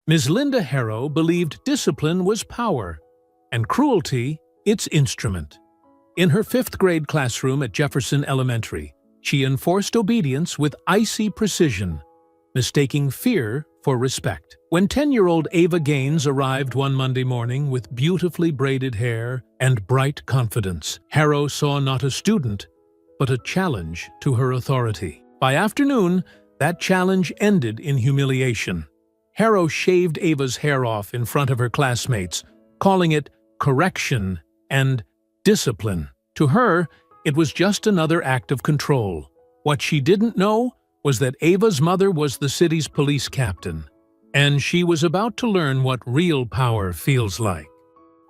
Ms. Linda Harrow believed discipline was power, and cruelty its instrument. In her fifth-grade classroom at Jefferson Elementary, she enforced obedience with icy precision, mistaking fear for respect. When 10-year-old Ava Gaines arrived one Monday morning with beautifully braided hair and bright confidence, Harrow saw not a student, but a challenge to her authority. By afternoon, that challenge ended in humiliation. Harrow shaved Ava's hair off in front of her classmates, calling it correction and discipline. To her, it was just another act of control. What she didn't know was that Ava's mother was the city's police captain, and she was about to learn what real power feels like.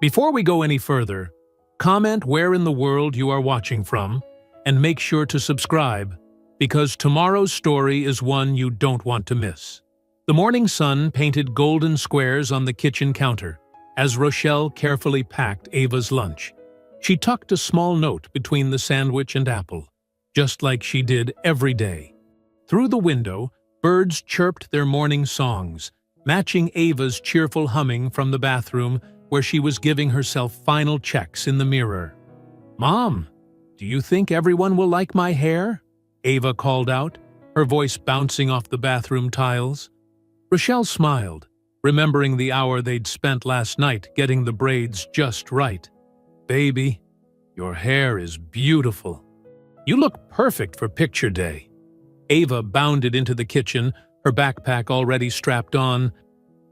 Before we go any further, comment where in the world you are watching from, and make sure to subscribe, because tomorrow's story is one you don't want to miss. The morning sun painted golden squares on the kitchen counter as Rochelle carefully packed Ava's lunch. She tucked a small note between the sandwich and apple, just like she did every day. Through the window, birds chirped their morning songs, matching Ava's cheerful humming from the bathroom where she was giving herself final checks in the mirror. "Mom, do you think everyone will like my hair?" Ava called out, her voice bouncing off the bathroom tiles. Rochelle smiled, remembering the hour they'd spent last night getting the braids just right. "Baby, your hair is beautiful. You look perfect for picture day." Ava bounded into the kitchen, her backpack already strapped on.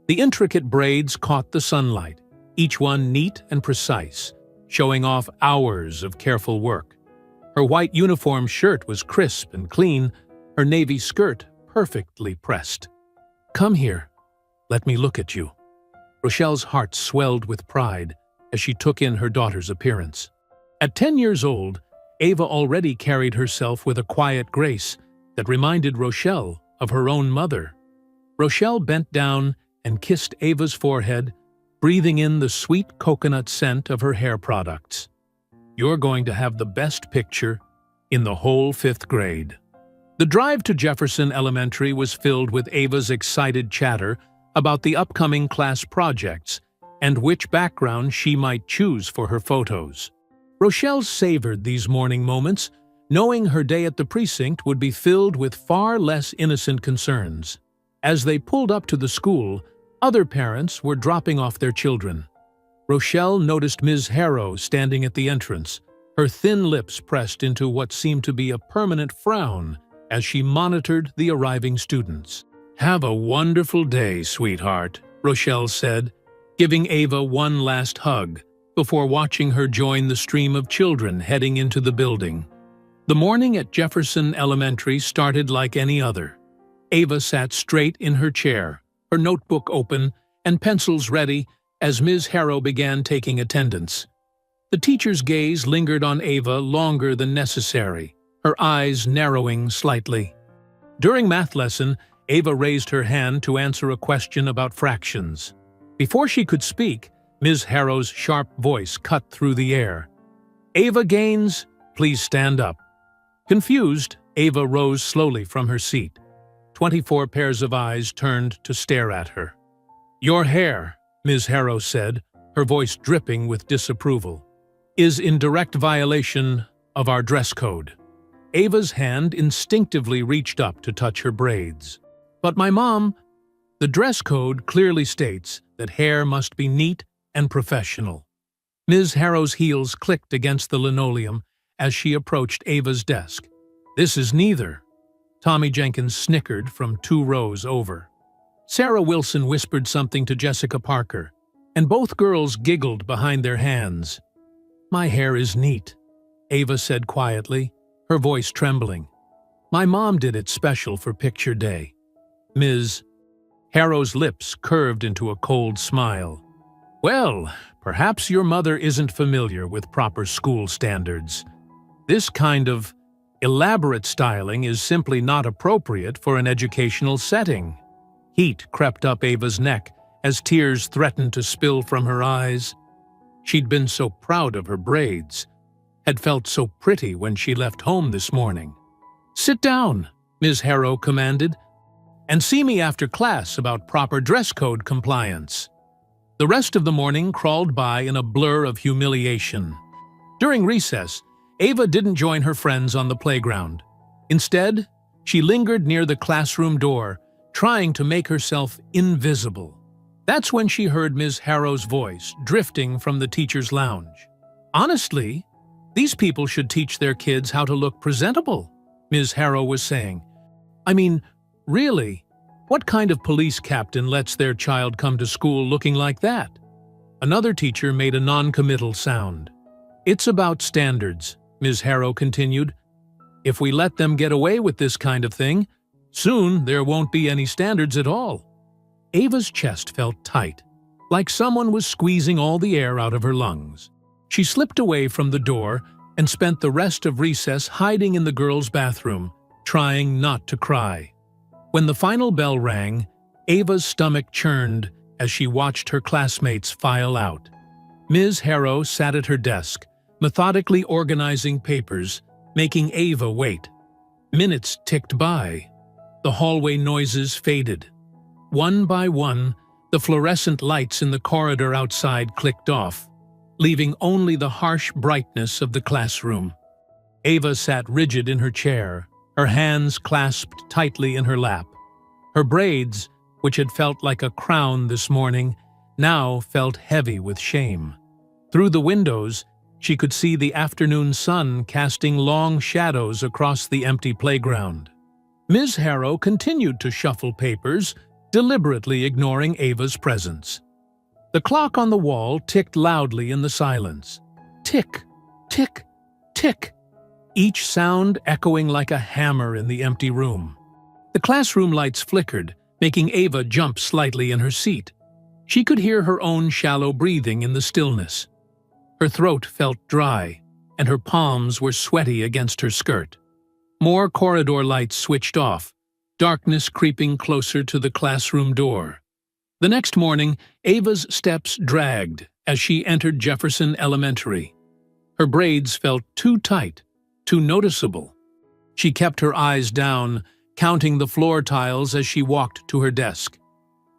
The intricate braids caught the sunlight, each one neat and precise, showing off hours of careful work. Her white uniform shirt was crisp and clean, her navy skirt perfectly pressed. "Come here. Let me look at you." Rochelle's heart swelled with pride as she took in her daughter's appearance. At 10 years old, Ava already carried herself with a quiet grace that reminded Rochelle of her own mother. Rochelle bent down and kissed Ava's forehead, breathing in the sweet coconut scent of her hair products. "You're going to have the best picture in the whole fifth grade." The drive to Jefferson Elementary was filled with Ava's excited chatter about the upcoming class projects and which background she might choose for her photos. Rochelle savored these morning moments, knowing her day at the precinct would be filled with far less innocent concerns. As they pulled up to the school, other parents were dropping off their children. Rochelle noticed Ms. Harrow standing at the entrance, her thin lips pressed into what seemed to be a permanent frown as she monitored the arriving students. "Have a wonderful day, sweetheart," Rochelle said, giving Ava one last hug before watching her join the stream of children heading into the building. The morning at Jefferson Elementary started like any other. Ava sat straight in her chair, her notebook open and pencils ready as Ms. Harrow began taking attendance. The teacher's gaze lingered on Ava longer than necessary, her eyes narrowing slightly. During math lesson, Ava raised her hand to answer a question about fractions. Before she could speak, Ms. Harrow's sharp voice cut through the air. "Ava Gaines, please stand up." Confused, Ava rose slowly from her seat. 24 pairs of eyes turned to stare at her. "Your hair," Ms. Harrow said, her voice dripping with disapproval, "is in direct violation of our dress code." Ava's hand instinctively reached up to touch her braids. "But my mom, the dress code clearly states that hair must be neat and professional." Ms. Harrow's heels clicked against the linoleum as she approached Ava's desk. "This is neither." Tommy Jenkins snickered from 2 rows over. Sarah Wilson whispered something to Jessica Parker, and both girls giggled behind their hands. "My hair is neat," Ava said quietly, her voice trembling. "My mom did it special for picture day." Ms. Harrow's lips curved into a cold smile. "Well, perhaps your mother isn't familiar with proper school standards. This kind of elaborate styling is simply not appropriate for an educational setting." Heat crept up Ava's neck as tears threatened to spill from her eyes. She'd been so proud of her braids, had felt so pretty when she left home this morning. "Sit down," Ms. Harrow commanded. And see me after class about proper dress code compliance." The rest of the morning crawled by in a blur of humiliation. During recess, Ava didn't join her friends on the playground. Instead, she lingered near the classroom door, trying to make herself invisible. That's when she heard Ms. Harrow's voice drifting from the teacher's lounge. "Honestly, these people should teach their kids how to look presentable," Ms. Harrow was saying. "I mean, really, what kind of police captain lets their child come to school looking like that?" Another teacher made a non-committal sound. "It's about standards," Ms. Harrow continued. "If we let them get away with this kind of thing, soon there won't be any standards at all." Ava's chest felt tight, like someone was squeezing all the air out of her lungs. She slipped away from the door and spent the rest of recess hiding in the girls' bathroom, trying not to cry. When the final bell rang, Ava's stomach churned as she watched her classmates file out. Ms. Harrow sat at her desk, methodically organizing papers, making Ava wait. Minutes ticked by. The hallway noises faded. One by one, the fluorescent lights in the corridor outside clicked off, leaving only the harsh brightness of the classroom. Ava sat rigid in her chair, her hands clasped tightly in her lap. Her braids, which had felt like a crown this morning, now felt heavy with shame. Through the windows, she could see the afternoon sun casting long shadows across the empty playground. Ms. Harrow continued to shuffle papers, deliberately ignoring Ava's presence. The clock on the wall ticked loudly in the silence. Tick, tick, tick, each sound echoing like a hammer in the empty room. The classroom lights flickered, making Ava jump slightly in her seat. She could hear her own shallow breathing in the stillness. Her throat felt dry, and her palms were sweaty against her skirt. More corridor lights switched off, darkness creeping closer to the classroom door. The next morning, Ava's steps dragged as she entered Jefferson Elementary. Her braids felt too tight, too noticeable. She kept her eyes down, counting the floor tiles as she walked to her desk.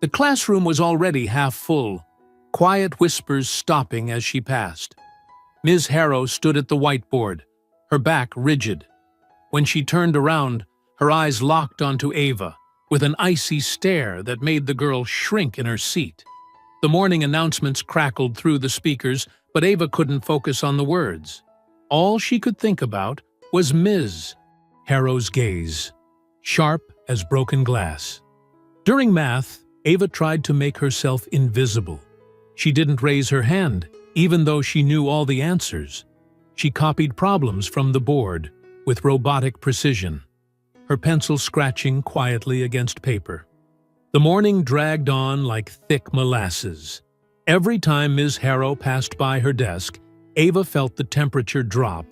The classroom was already half full, quiet whispers stopping as she passed. Ms. Harrow stood at the whiteboard, her back rigid. When she turned around, her eyes locked onto Ava, with an icy stare that made the girl shrink in her seat. The morning announcements crackled through the speakers, but Ava couldn't focus on the words. All she could think about was Ms. Harrow's gaze, sharp as broken glass. During math, Ava tried to make herself invisible. She didn't raise her hand, even though she knew all the answers. She copied problems from the board with robotic precision, her pencil scratching quietly against paper. The morning dragged on like thick molasses. Every time Ms. Harrow passed by her desk, Ava felt the temperature drop.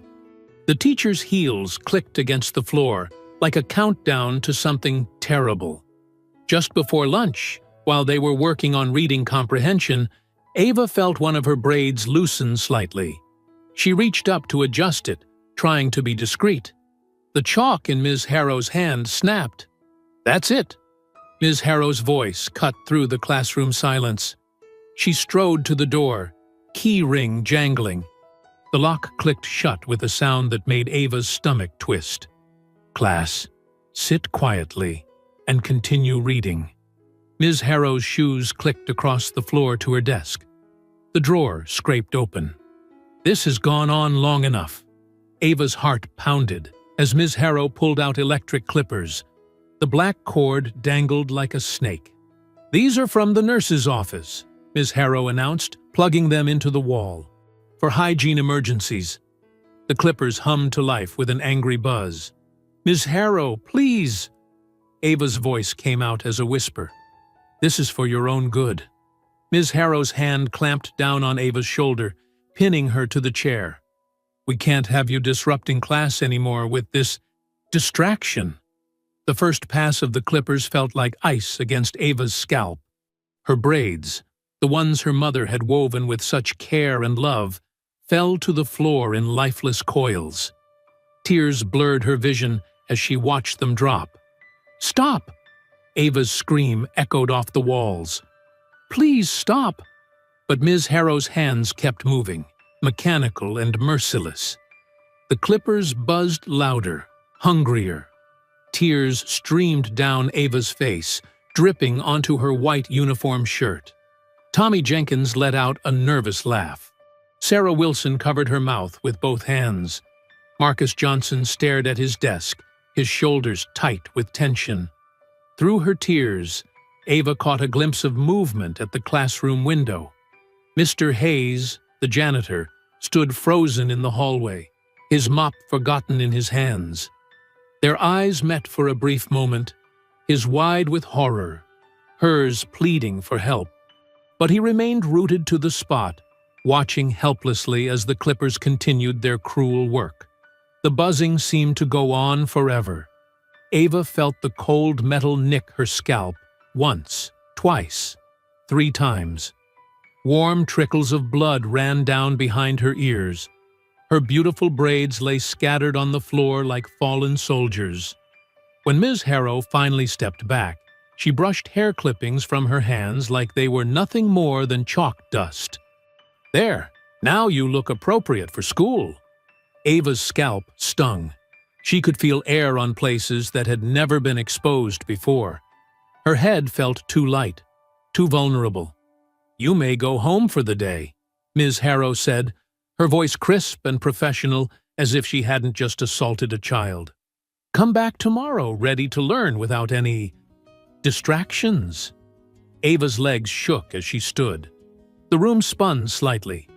The teacher's heels clicked against the floor, like a countdown to something terrible. Just before lunch, while they were working on reading comprehension, Ava felt one of her braids loosen slightly. She reached up to adjust it, trying to be discreet. The chalk in Ms. Harrow's hand snapped. "That's it." Ms. Harrow's voice cut through the classroom silence. She strode to the door, key ring jangling. The lock clicked shut with a sound that made Ava's stomach twist. "Class, sit quietly and continue reading." Ms. Harrow's shoes clicked across the floor to her desk. The drawer scraped open. This has gone on long enough. Ava's heart pounded as Ms. Harrow pulled out electric clippers. The black cord dangled like a snake. "These are from the nurse's office," Ms. Harrow announced, plugging them into the wall. "For hygiene emergencies." The clippers hummed to life with an angry buzz. "Ms. Harrow, please!" Ava's voice came out as a whisper. "This is for your own good." Ms. Harrow's hand clamped down on Ava's shoulder, pinning her to the chair. "We can't have you disrupting class anymore with this distraction." The first pass of the clippers felt like ice against Ava's scalp. Her braids, the ones her mother had woven with such care and love, fell to the floor in lifeless coils. Tears blurred her vision as she watched them drop. "Stop!" Ava's scream echoed off the walls. "Please stop!" But Ms. Harrow's hands kept moving, mechanical and merciless. The clippers buzzed louder, hungrier. Tears streamed down Ava's face, dripping onto her white uniform shirt. Tommy Jenkins let out a nervous laugh. Sarah Wilson covered her mouth with both hands. Marcus Johnson stared at his desk, his shoulders tight with tension. Through her tears, Ava caught a glimpse of movement at the classroom window. Mr. Hayes, the janitor, stood frozen in the hallway, his mop forgotten in his hands. Their eyes met for a brief moment, his wide with horror, hers pleading for help. But he remained rooted to the spot, watching helplessly as the clippers continued their cruel work. The buzzing seemed to go on forever. Ava felt the cold metal nick her scalp once, twice, 3 times. Warm trickles of blood ran down behind her ears. Her beautiful braids lay scattered on the floor like fallen soldiers. When Ms. Harrow finally stepped back, she brushed hair clippings from her hands like they were nothing more than chalk dust. "There, now you look appropriate for school." Ava's scalp stung. She could feel air on places that had never been exposed before. Her head felt too light, too vulnerable. "You may go home for the day," Ms. Harrow said, her voice crisp and professional as if she hadn't just assaulted a child. "Come back tomorrow ready to learn without any distractions." Ava's legs shook as she stood. The room spun slightly.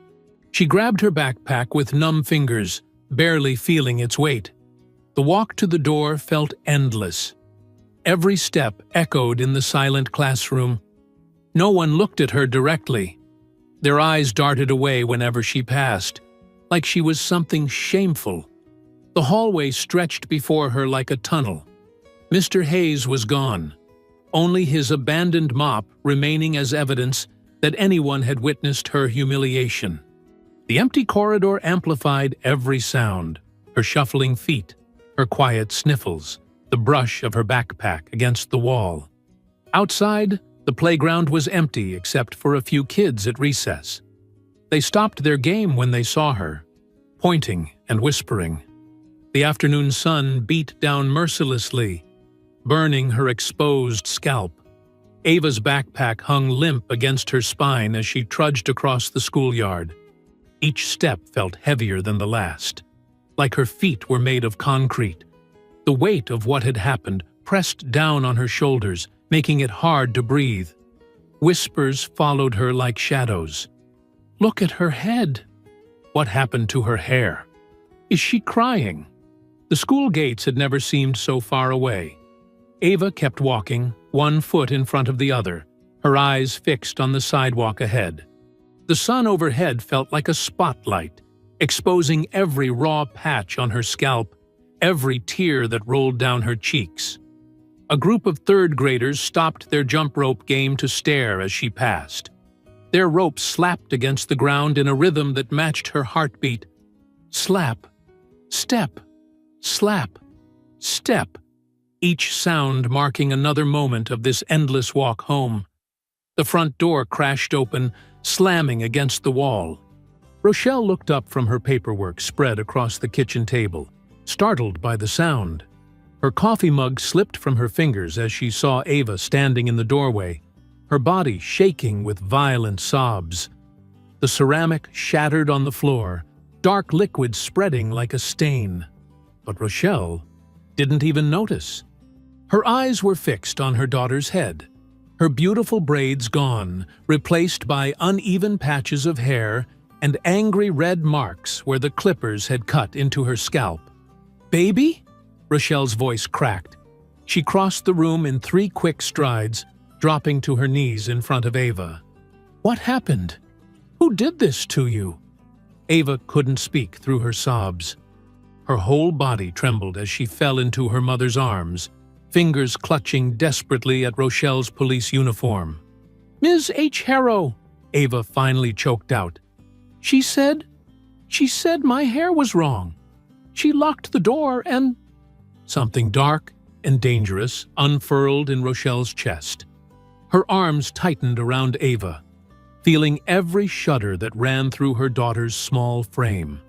She grabbed her backpack with numb fingers, barely feeling its weight. The walk to the door felt endless. Every step echoed in the silent classroom. No one looked at her directly. Their eyes darted away whenever she passed, like she was something shameful. The hallway stretched before her like a tunnel. Mr. Hayes was gone, only his abandoned mop remaining as evidence that anyone had witnessed her humiliation. The empty corridor amplified every sound, her shuffling feet, her quiet sniffles, the brush of her backpack against the wall. Outside, the playground was empty except for a few kids at recess. They stopped their game when they saw her, pointing and whispering. The afternoon sun beat down mercilessly, burning her exposed scalp. Ava's backpack hung limp against her spine as she trudged across the schoolyard. Each step felt heavier than the last, like her feet were made of concrete. The weight of what had happened pressed down on her shoulders, making it hard to breathe. Whispers followed her like shadows. "Look at her head. What happened to her hair? Is she crying?" The school gates had never seemed so far away. Ava kept walking, one foot in front of the other, her eyes fixed on the sidewalk ahead. The sun overhead felt like a spotlight, exposing every raw patch on her scalp, every tear that rolled down her cheeks. A group of third graders stopped their jump rope game to stare as she passed. Their ropes slapped against the ground in a rhythm that matched her heartbeat. Slap, step, slap, step, each sound marking another moment of this endless walk home. The front door crashed open, slamming against the wall. Rochelle looked up from her paperwork spread across the kitchen table, startled by the sound. Her coffee mug slipped from her fingers as she saw Ava standing in the doorway, her body shaking with violent sobs. The ceramic shattered on the floor, dark liquid spreading like a stain. But Rochelle didn't even notice. Her eyes were fixed on her daughter's head, her beautiful braids gone, replaced by uneven patches of hair and angry red marks where the clippers had cut into her scalp. "Baby?" Rochelle's voice cracked. She crossed the room in 3 quick strides, dropping to her knees in front of Ava. "What happened? Who did this to you?" Ava couldn't speak through her sobs. Her whole body trembled as she fell into her mother's arms, fingers clutching desperately at Rochelle's police uniform. "Ms. H. Harrow," Ava finally choked out. She said my hair was wrong. She locked the door and..." Something dark, and dangerous unfurled in Rochelle's chest. Her arms tightened around Ava, feeling every shudder that ran through her daughter's small frame.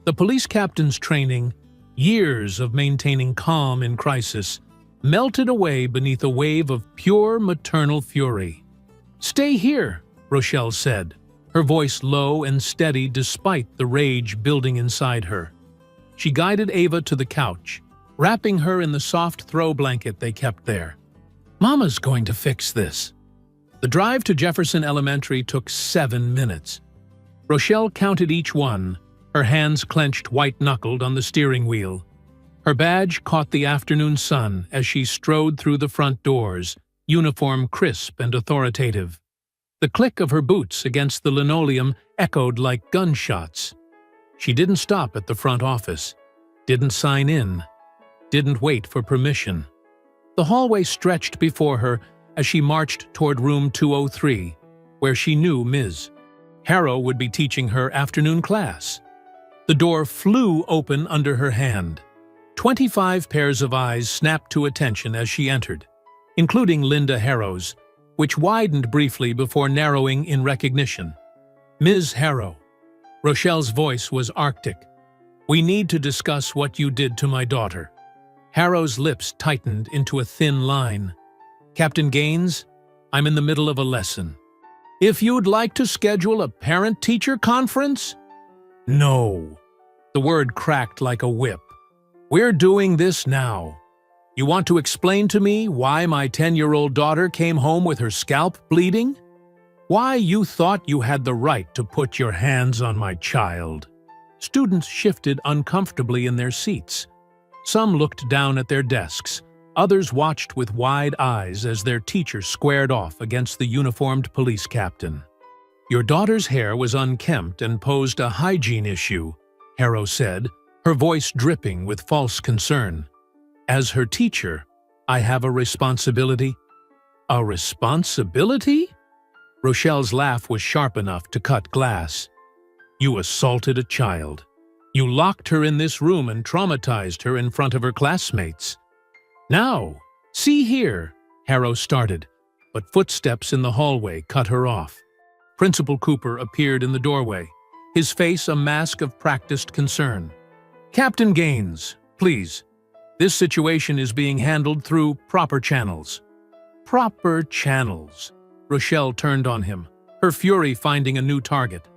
The police captain's training, years of maintaining calm in crisis, melted away beneath a wave of pure maternal fury. "Stay here," Rochelle said, her voice low and steady despite the rage building inside her. She guided Ava to the couch, wrapping her in the soft throw blanket they kept there. "Mama's going to fix this." The drive to Jefferson Elementary took 7 minutes. Rochelle counted each one, her hands clenched white-knuckled on the steering wheel. Her badge caught the afternoon sun as she strode through the front doors, uniform crisp and authoritative. The click of her boots against the linoleum echoed like gunshots. She didn't stop at the front office, didn't sign in, didn't wait for permission. The hallway stretched before her as she marched toward room 203, where she knew Ms. Harrow would be teaching her afternoon class. The door flew open under her hand. 25 pairs of eyes snapped to attention as she entered, including Linda Harrow's, which widened briefly before narrowing in recognition. "Ms. Harrow." Rochelle's voice was arctic. "We need to discuss what you did to my daughter." Harrow's lips tightened into a thin line. "Captain Gaines, I'm in the middle of a lesson. If you'd like to schedule a parent-teacher conference?" "No." The word cracked like a whip. "We're doing this now. You want to explain to me why my 10-year-old daughter came home with her scalp bleeding? Why you thought you had the right to put your hands on my child?" Students shifted uncomfortably in their seats. Some looked down at their desks. Others watched with wide eyes as their teacher squared off against the uniformed police captain. "Your daughter's hair was unkempt and posed a hygiene issue," Harrow said, her voice dripping with false concern. "As her teacher, I have a responsibility." "A responsibility?" Rochelle's laugh was sharp enough to cut glass. "You assaulted a child. You locked her in this room and traumatized her in front of her classmates. Now, see here," Harrow started, but footsteps in the hallway cut her off. Principal Cooper appeared in the doorway, his face a mask of practiced concern. "Captain Gaines, please. This situation is being handled through proper channels." "Proper channels?" Rochelle turned on him, her fury finding a new target.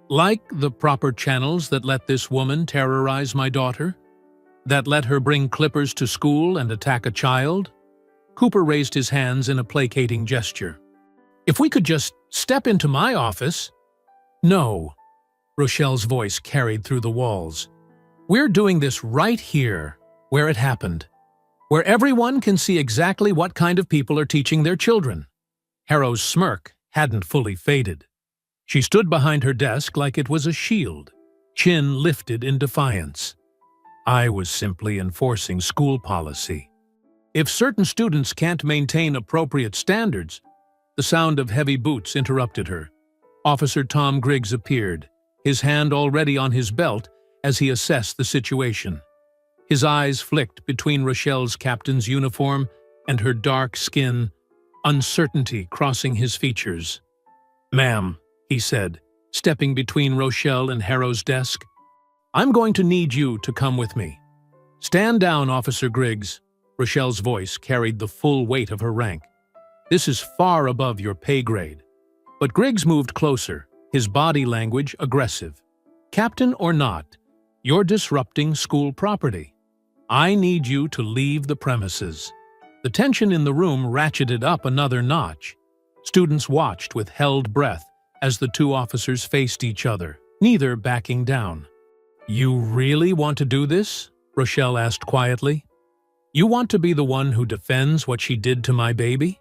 "Like the proper channels that let this woman terrorize my daughter? That let her bring clippers to school and attack a child?" Cooper raised his hands in a placating gesture. "If we could just step into my office—" "No." Rochelle's voice carried through the walls. "We're doing this right here, where it happened, where everyone can see exactly what kind of people are teaching their children." Harrow's smirk hadn't fully faded. She stood behind her desk like it was a shield, chin lifted in defiance. "I was simply enforcing school policy. If certain students can't maintain appropriate standards—" The sound of heavy boots interrupted her. Officer Tom Griggs appeared, his hand already on his belt as he assessed the situation. His eyes flicked between Rochelle's captain's uniform and her dark skin, uncertainty crossing his features. "Ma'am," he said, stepping between Rochelle and Harrow's desk, "I'm going to need you to come with me." "Stand down, Officer Griggs." Rochelle's voice carried the full weight of her rank. "This is far above your pay grade." But Griggs moved closer, his body language aggressive. "Captain or not, you're disrupting school property. I need you to leave the premises." The tension in the room ratcheted up another notch. Students watched with held breath as the two officers faced each other, neither backing down. "You really want to do this?" Rochelle asked quietly. "You want to be the one who defends what she did to my baby?"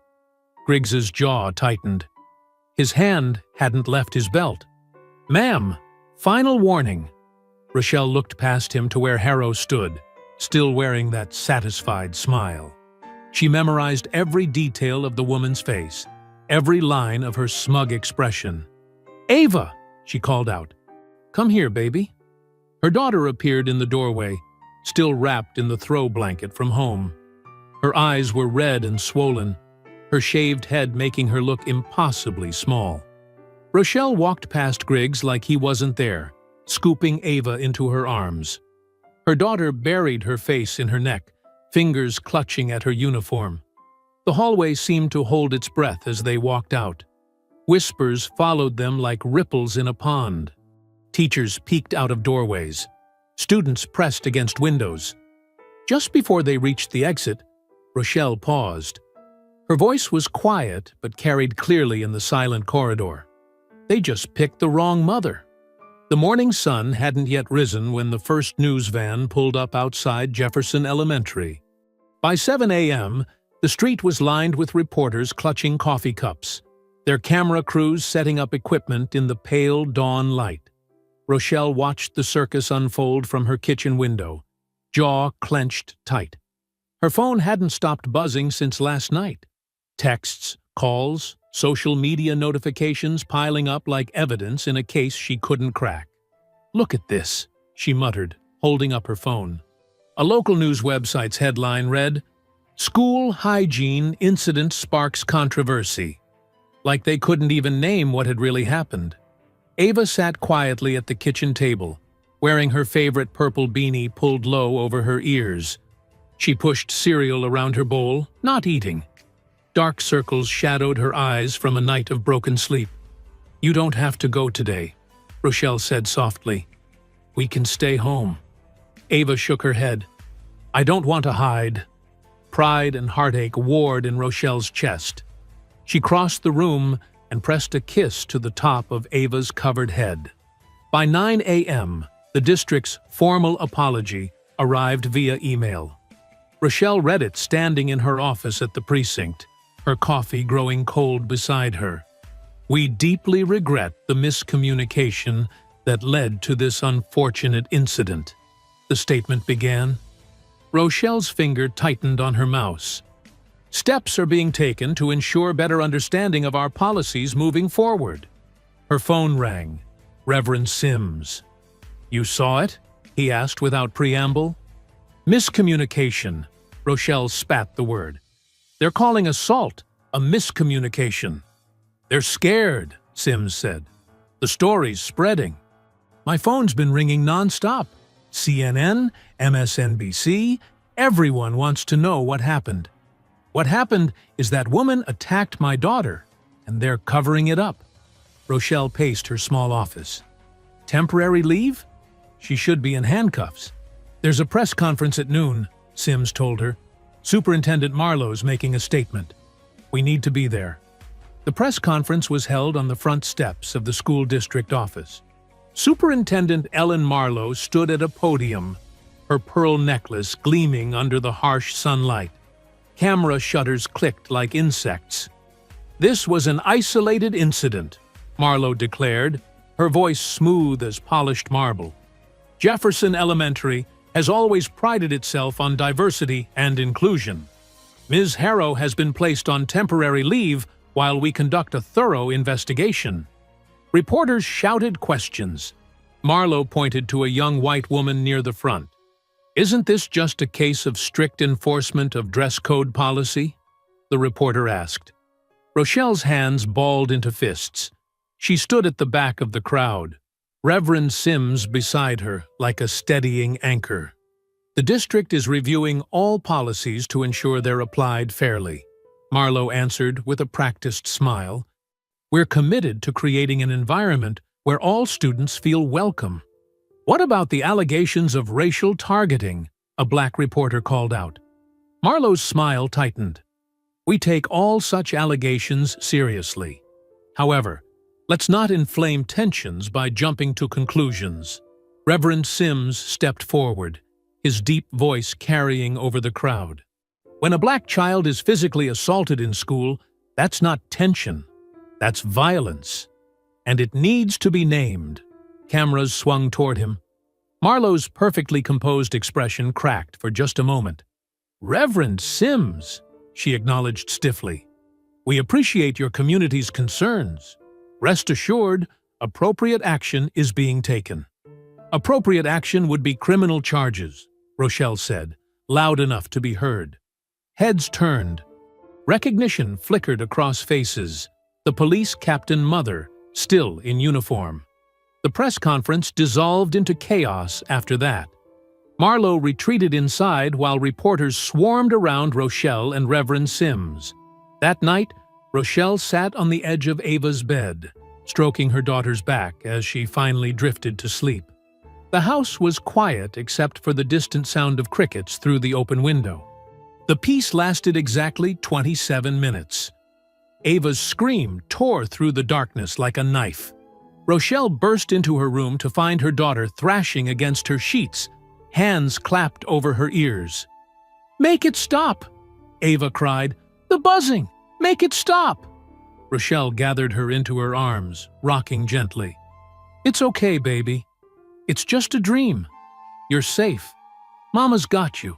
Griggs's jaw tightened. His hand hadn't left his belt. "Ma'am, final warning." Rochelle looked past him to where Harrow stood, still wearing that satisfied smile. She memorized every detail of the woman's face, every line of her smug expression. "Ava!" she called out. "Come here, baby." Her daughter appeared in the doorway, still wrapped in the throw blanket from home. Her eyes were red and swollen, her shaved head making her look impossibly small. Rochelle walked past Griggs like he wasn't there, scooping Ava into her arms. Her daughter buried her face in her neck, fingers clutching at her uniform. The hallway seemed to hold its breath as they walked out. Whispers followed them like ripples in a pond. Teachers peeked out of doorways. Students pressed against windows. Just before they reached the exit, Rochelle paused. Her voice was quiet but carried clearly in the silent corridor. They just picked the wrong mother. The morning sun hadn't yet risen when the first news van pulled up outside Jefferson Elementary. By 7 a.m., the street was lined with reporters clutching coffee cups, their camera crews setting up equipment in the pale dawn light. Rochelle watched the circus unfold from her kitchen window, jaw clenched tight. Her phone hadn't stopped buzzing since last night. Texts, calls, social media notifications piling up like evidence in a case she couldn't crack. "Look at this," she muttered, holding up her phone. A local news website's headline read, "School Hygiene Incident Sparks Controversy." Like they couldn't even name what had really happened. Ava sat quietly at the kitchen table, wearing her favorite purple beanie pulled low over her ears. She pushed cereal around her bowl, not eating. Dark circles shadowed her eyes from a night of broken sleep. "You don't have to go today," Rochelle said softly. "We can stay home." Ava shook her head. "I don't want to hide." Pride and heartache warred in Rochelle's chest. She crossed the room and pressed a kiss to the top of Ava's covered head. By 9 a.m., the district's formal apology arrived via email. Rochelle read it standing in her office at the precinct, her coffee growing cold beside her. "We deeply regret the miscommunication that led to this unfortunate incident," the statement began. Rochelle's finger tightened on her mouse. "Steps are being taken to ensure better understanding of our policies moving forward." Her phone rang. Reverend Sims. "You saw it?" he asked without preamble. "Miscommunication," Rochelle spat the word. "They're calling assault a miscommunication." "They're scared," Sims said. "The story's spreading. My phone's been ringing nonstop. CNN, MSNBC, everyone wants to know what happened. What happened is that woman attacked my daughter, and they're covering it up." Rochelle paced her small office. "Temporary leave? She should be in handcuffs." "There's a press conference at noon," Sims told her. "Superintendent Marlowe's making a statement. We need to be there." The press conference was held on the front steps of the school district office. Superintendent Ellen Marlowe stood at a podium, her pearl necklace gleaming under the harsh sunlight. Camera shutters clicked like insects. "This was an isolated incident," Marlowe declared, her voice smooth as polished marble. "Jefferson Elementary has always prided itself on diversity and inclusion. Ms. Harrow has been placed on temporary leave while we conduct a thorough investigation." Reporters shouted questions. Marlowe pointed to a young white woman near the front. "Isn't this just a case of strict enforcement of dress code policy?" the reporter asked. Rochelle's hands balled into fists. She stood at the back of the crowd, Reverend Sims beside her like a steadying anchor. "The district is reviewing all policies to ensure they're applied fairly," Marlowe answered with a practiced smile. "We're committed to creating an environment where all students feel welcome." "What about the allegations of racial targeting?" a black reporter called out. Marlowe's smile tightened. "We take all such allegations seriously. However, let's not inflame tensions by jumping to conclusions." Reverend Sims stepped forward, his deep voice carrying over the crowd. "When a black child is physically assaulted in school, that's not tension. That's violence. And it needs to be named." Cameras swung toward him. Marlowe's perfectly composed expression cracked for just a moment. "Reverend Sims," she acknowledged stiffly. "We appreciate your community's concerns. Rest assured, appropriate action is being taken." "Appropriate action would be criminal charges," Rochelle said, loud enough to be heard. Heads turned. Recognition flickered across faces. The police captain mother, still in uniform. The press conference dissolved into chaos after that. Marlowe retreated inside while reporters swarmed around Rochelle and Reverend Sims. That night, Rochelle sat on the edge of Ava's bed, stroking her daughter's back as she finally drifted to sleep. The house was quiet except for the distant sound of crickets through the open window. The peace lasted exactly 27 minutes. Ava's scream tore through the darkness like a knife. Rochelle burst into her room to find her daughter thrashing against her sheets, hands clapped over her ears. "Make it stop!" Ava cried. "The buzzing! Make it stop!" Rochelle gathered her into her arms, rocking gently. "It's okay, baby. It's just a dream. You're safe. Mama's got you."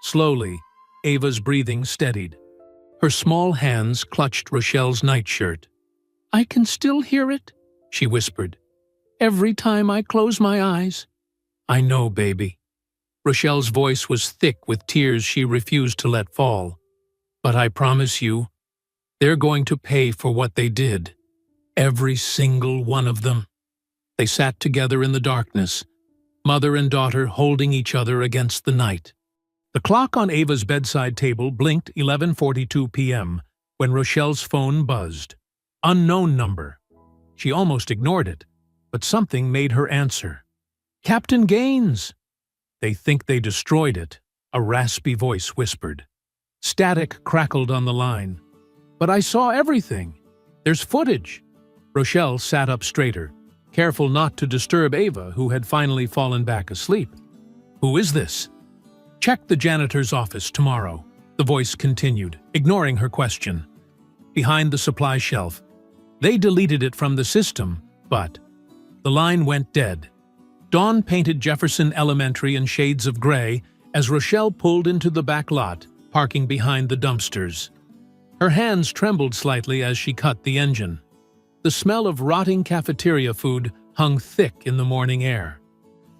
Slowly, Ava's breathing steadied. Her small hands clutched Rochelle's nightshirt. "I can still hear it," she whispered. "Every time I close my eyes." "I know, baby." Rochelle's voice was thick with tears she refused to let fall. "But I promise you, they're going to pay for what they did. Every single one of them." They sat together in the darkness, mother and daughter holding each other against the night. The clock on Ava's bedside table blinked 11:42 p.m. when Rochelle's phone buzzed. Unknown number. She almost ignored it, but something made her answer. "Captain Gaines!" "They think they destroyed it," a raspy voice whispered. Static crackled on the line. "But I saw everything. There's footage." Rochelle sat up straighter, careful not to disturb Ava, who had finally fallen back asleep. "Who is this?" "Check the janitor's office tomorrow," the voice continued, ignoring her question. "Behind the supply shelf. They deleted it from the system, but..." The line went dead. Dawn painted Jefferson Elementary in shades of gray as Rochelle pulled into the back lot, parking behind the dumpsters. Her hands trembled slightly as she cut the engine. The smell of rotting cafeteria food hung thick in the morning air.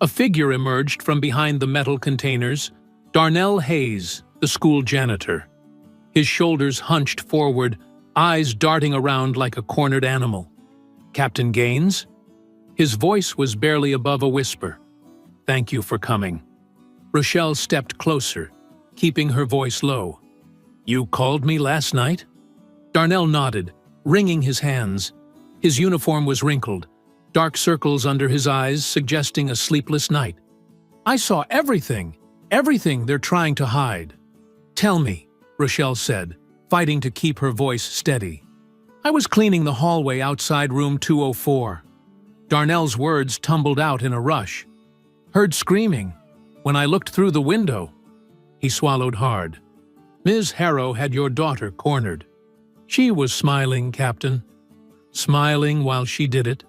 A figure emerged from behind the metal containers, Darnell Hayes, the school janitor. His shoulders hunched forward, eyes darting around like a cornered animal. "Captain Gaines?" His voice was barely above a whisper. "Thank you for coming." Rochelle stepped closer, keeping her voice low. "You called me last night?" Darnell nodded, wringing his hands. His uniform was wrinkled, dark circles under his eyes suggesting a sleepless night. "I saw everything they're trying to hide." "Tell me," Rochelle said, fighting to keep her voice steady. "I was cleaning the hallway outside room 204. Darnell's words tumbled out in a rush. "Heard screaming. When I looked through the window." He swallowed hard. "Ms. Harrow had your daughter cornered. She was smiling, Captain. Smiling while she did it."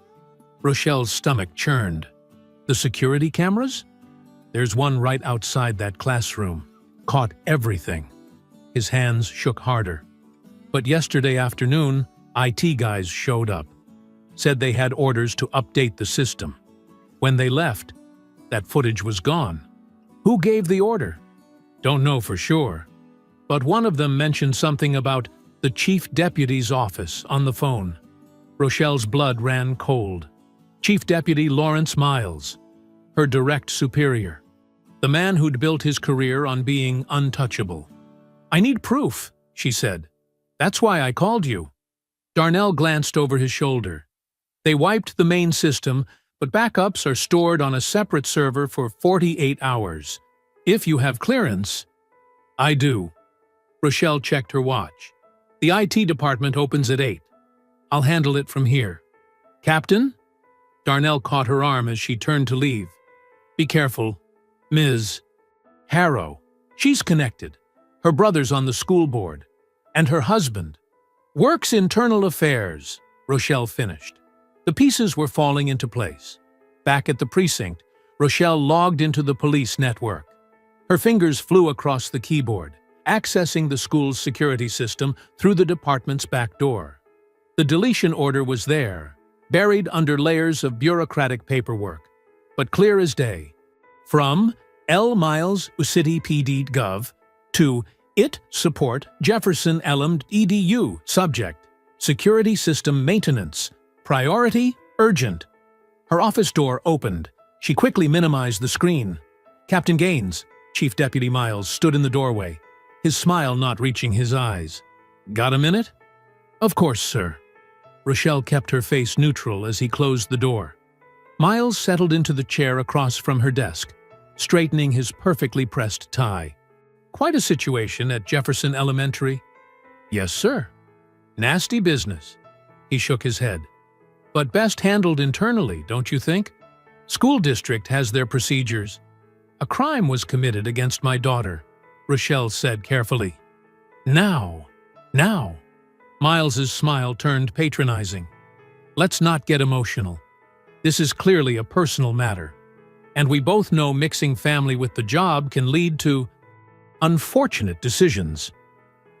Rochelle's stomach churned. "The security cameras?" "There's one right outside that classroom. Caught everything." His hands shook harder. "But yesterday afternoon, IT guys showed up. Said they had orders to update the system. When they left, that footage was gone." "Who gave the order?" "Don't know for sure. But one of them mentioned something about the chief deputy's office on the phone." Rochelle's blood ran cold. Chief Deputy Lawrence Miles, her direct superior. The man who'd built his career on being untouchable. "I need proof," she said. "That's why I called you." Darnell glanced over his shoulder. "They wiped the main system, but backups are stored on a separate server for 48 hours. If you have clearance..." "I do." Rochelle checked her watch. "The IT department opens at 8. I'll handle it from here." "Captain?" Darnell caught her arm as she turned to leave. "Be careful. Ms. Harrow. She's connected. Her brother's on the school board. And her husband. Works internal affairs," Rochelle finished. The pieces were falling into place. Back at the precinct, Rochelle logged into the police network. Her fingers flew across the keyboard, accessing the school's security system through the department's back door. The deletion order was there, buried under layers of bureaucratic paperwork, but clear as day. From L. Miles, City PD Gov to It support Jefferson EDU. Subject: security system maintenance. Priority: urgent. Her office door opened. She quickly minimized the screen. Captain Gaines, Chief Deputy Miles, stood in the doorway, his smile not reaching his eyes. Got a minute? Of course, sir. Rochelle kept her face neutral as he closed the door. Miles settled into the chair across from her desk, straightening his perfectly pressed tie. Quite a situation at Jefferson Elementary. Yes, sir. Nasty business. He shook his head. But best handled internally, don't you think? School district has their procedures. A crime was committed against my daughter, Rochelle said carefully. Now. Miles's smile turned patronizing. Let's not get emotional. This is clearly a personal matter, and we both know mixing family with the job can lead to unfortunate decisions.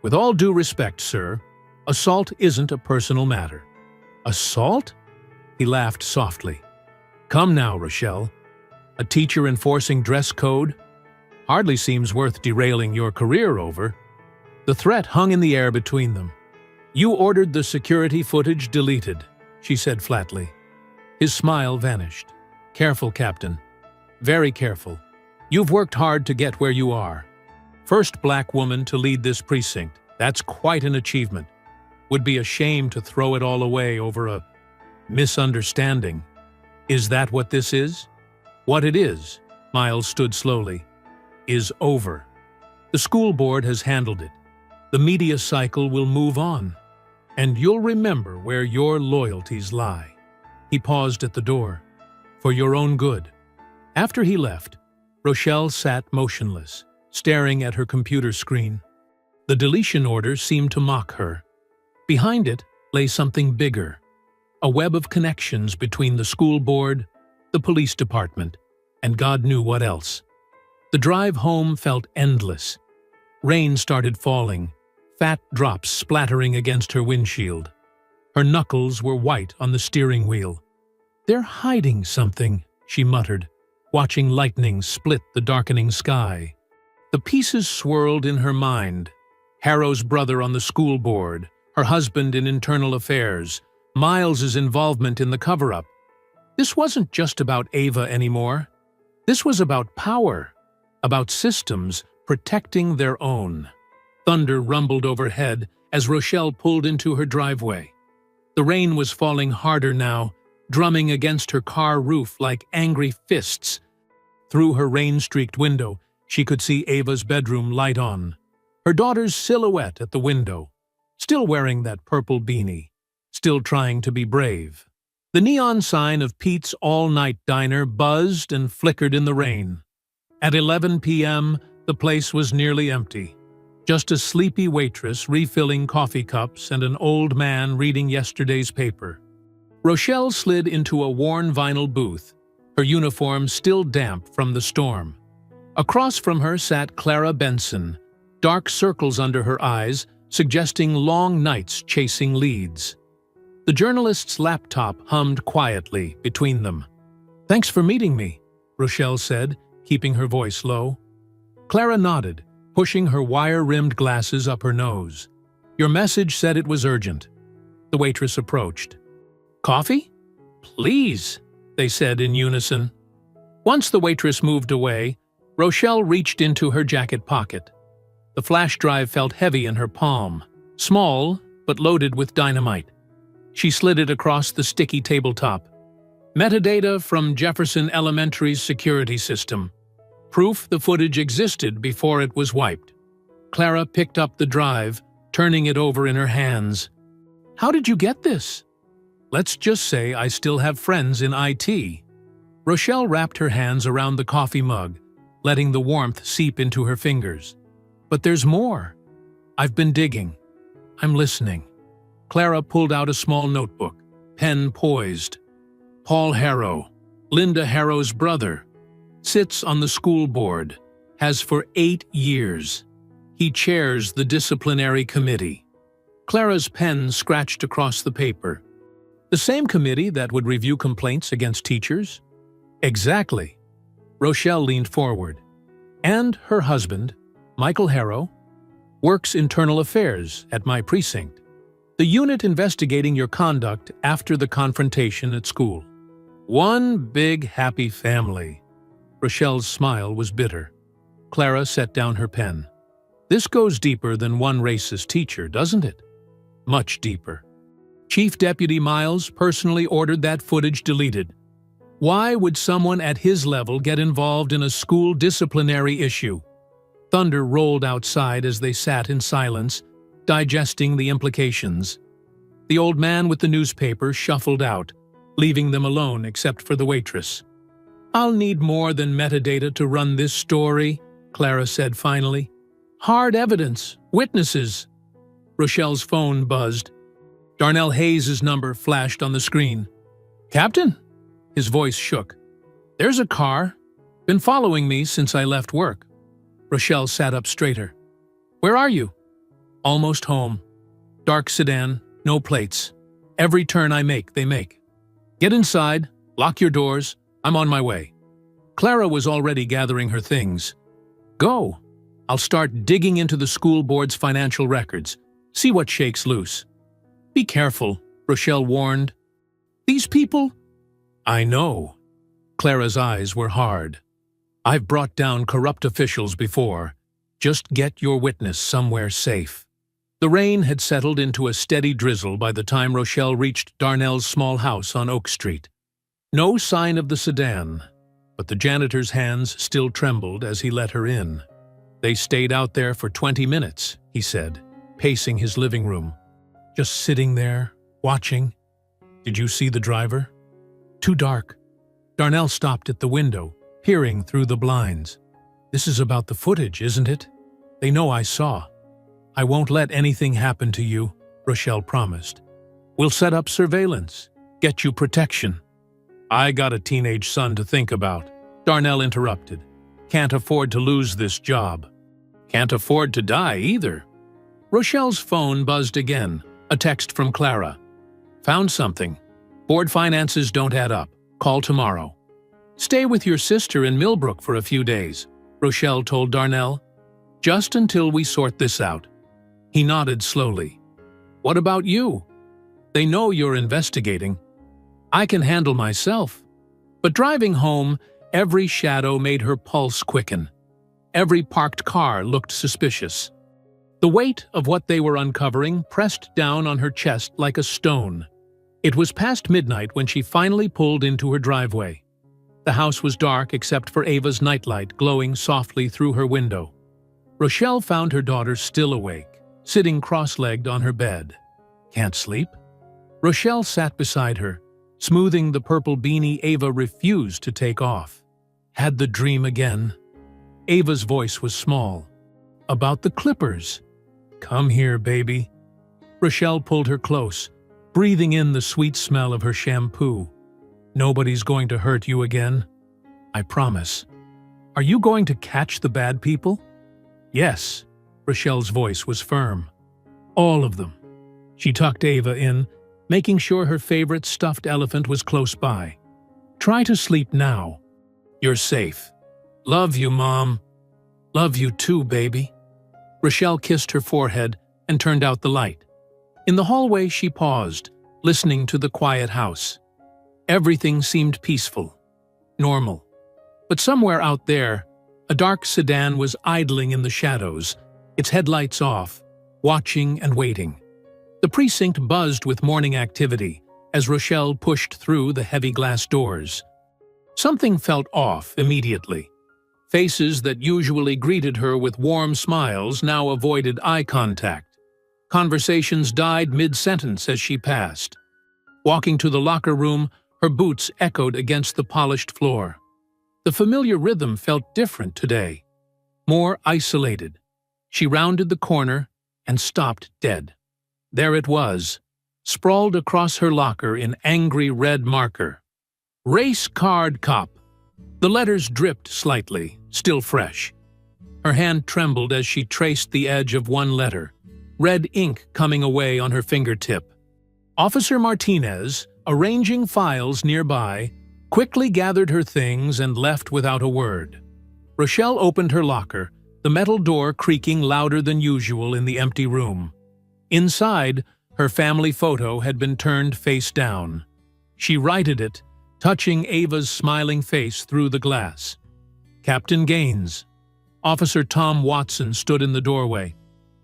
With all due respect, sir, assault isn't a personal matter. Assault? He laughed softly. Come now, Rochelle. A teacher enforcing dress code? Hardly seems worth derailing your career over. The threat hung in the air between them. You ordered the security footage deleted, she said flatly. His smile vanished. Careful, Captain. Very careful. You've worked hard to get where you are. First black woman to lead this precinct. That's quite an achievement. Would be a shame to throw it all away over a misunderstanding. Is that what this is? What it is, Miles stood slowly, is over. The school board has handled it. The media cycle will move on, and you'll remember where your loyalties lie. He paused at the door. For your own good. After he left, Rochelle sat motionless, staring at her computer screen. The deletion order seemed to mock her. Behind it lay something bigger, a web of connections between the school board, the police department, and God knew what else. The drive home felt endless. Rain started falling, fat drops splattering against her windshield. Her knuckles were white on the steering wheel. They're hiding something, she muttered, watching lightning split the darkening sky. The pieces swirled in her mind. Harrow's brother on the school board, her husband in internal affairs, Miles's involvement in the cover-up. This wasn't just about Ava anymore. This was about power, about systems protecting their own. Thunder rumbled overhead as Rochelle pulled into her driveway. The rain was falling harder now, drumming against her car roof like angry fists. Through her rain-streaked window, she could see Ava's bedroom light on, her daughter's silhouette at the window, still wearing that purple beanie, still trying to be brave. The neon sign of Pete's all-night diner buzzed and flickered in the rain. At 11 p.m., the place was nearly empty. Just a sleepy waitress refilling coffee cups and an old man reading yesterday's paper. Rochelle slid into a worn vinyl booth, her uniform still damp from the storm. Across from her sat Clara Benson, dark circles under her eyes, suggesting long nights chasing leads. The journalist's laptop hummed quietly between them. "Thanks for meeting me," Rochelle said, keeping her voice low. Clara nodded, pushing her wire-rimmed glasses up her nose. "Your message said it was urgent." The waitress approached. "Coffee?" "Please," they said in unison. Once the waitress moved away, Rochelle reached into her jacket pocket. The flash drive felt heavy in her palm, small but loaded with dynamite. She slid it across the sticky tabletop. Metadata from Jefferson Elementary's security system. Proof the footage existed before it was wiped. Clara picked up the drive, turning it over in her hands. "How did you get this?" "Let's just say I still have friends in IT." Rochelle wrapped her hands around the coffee mug, letting the warmth seep into her fingers. "But there's more. I've been digging. I'm listening." Clara pulled out a small notebook, pen poised. Paul Harrow, Linda Harrow's brother, sits on the school board, has for 8 years. He chairs the disciplinary committee. Clara's pen scratched across the paper. The same committee that would review complaints against teachers? Exactly. Rochelle leaned forward. And her husband, Michael Harrow? works internal affairs at my precinct. The unit investigating your conduct after the confrontation at school. One big happy family." Rochelle's smile was bitter. Clara set down her pen. "This goes deeper than one racist teacher, doesn't it?" "Much deeper. Chief Deputy Miles personally ordered that footage deleted. Why would someone at his level get involved in a school disciplinary issue?" Thunder rolled outside as they sat in silence, digesting the implications. The old man with the newspaper shuffled out, leaving them alone except for the waitress. "I'll need more than metadata to run this story," Clara said finally. "Hard evidence, witnesses." Rochelle's phone buzzed. Darnell Hayes' number flashed on the screen. "Captain?" His voice shook. "There's a car. Been following me since I left work." Rochelle sat up straighter. "Where are you?" "Almost home. Dark sedan, no plates. Every turn I make, they make." "Get inside, lock your doors. I'm on my way." Clara was already gathering her things. "Go. I'll start digging into the school board's financial records. See what shakes loose." "Be careful," Rochelle warned. "These people—" "I know." Clara's eyes were hard. "I've brought down corrupt officials before. Just get your witness somewhere safe." The rain had settled into a steady drizzle by the time Rochelle reached Darnell's small house on Oak Street. No sign of the sedan, but the janitor's hands still trembled as he let her in. "They stayed out there for 20 minutes, he said, pacing his living room. "Just sitting there, watching." "Did you see the driver?" "Too dark." Darnell stopped at the window, peering through the blinds. "This is about the footage, isn't it? They know I saw." "I won't let anything happen to you," Rochelle promised. "We'll set up surveillance, get you protection." "I got a teenage son to think about," Darnell interrupted. "Can't afford to lose this job." "Can't afford to die either." Rochelle's phone buzzed again, a text from Clara. "Found something. Board finances don't add up. Call tomorrow." "Stay with your sister in Millbrook for a few days," Rochelle told Darnell. "Just until we sort this out." He nodded slowly. "What about you? They know you're investigating." "I can handle myself." But driving home, every shadow made her pulse quicken. Every parked car looked suspicious. The weight of what they were uncovering pressed down on her chest like a stone. It was past midnight when she finally pulled into her driveway. The house was dark except for Ava's nightlight glowing softly through her window. Rochelle found her daughter still awake, sitting cross-legged on her bed. "Can't sleep?" Rochelle sat beside her, smoothing the purple beanie Ava refused to take off. "Had the dream again." Ava's voice was small. "About the clippers." "Come here, baby." Rochelle pulled her close, breathing in the sweet smell of her shampoo. "Nobody's going to hurt you again. I promise." "Are you going to catch the bad people?" "Yes." Rochelle's voice was firm. "All of them." She tucked Ava in, making sure her favorite stuffed elephant was close by. "Try to sleep now. You're safe. Love you, Mom." "Love you too, baby." Rochelle kissed her forehead and turned out the light. In the hallway she paused, listening to the quiet house. Everything seemed peaceful, normal. But somewhere out there, a dark sedan was idling in the shadows, its headlights off, watching and waiting. The precinct buzzed with morning activity as Rochelle pushed through the heavy glass doors. Something felt off immediately. Faces that usually greeted her with warm smiles now avoided eye contact. Conversations died mid-sentence as she passed. Walking to the locker room, her boots echoed against the polished floor. The familiar rhythm felt different today, more isolated. She rounded the corner and stopped dead. There it was, sprawled across her locker in angry red marker. "Race Card Cop." The letters dripped slightly, still fresh. Her hand trembled as she traced the edge of one letter, red ink coming away on her fingertip. Officer Martinez, arranging files nearby, quickly gathered her things and left without a word. Rochelle opened her locker, the metal door creaking louder than usual in the empty room. Inside, her family photo had been turned face down. She righted it, touching Ava's smiling face through the glass. Captain Gaines. Officer Tom Watson stood in the doorway,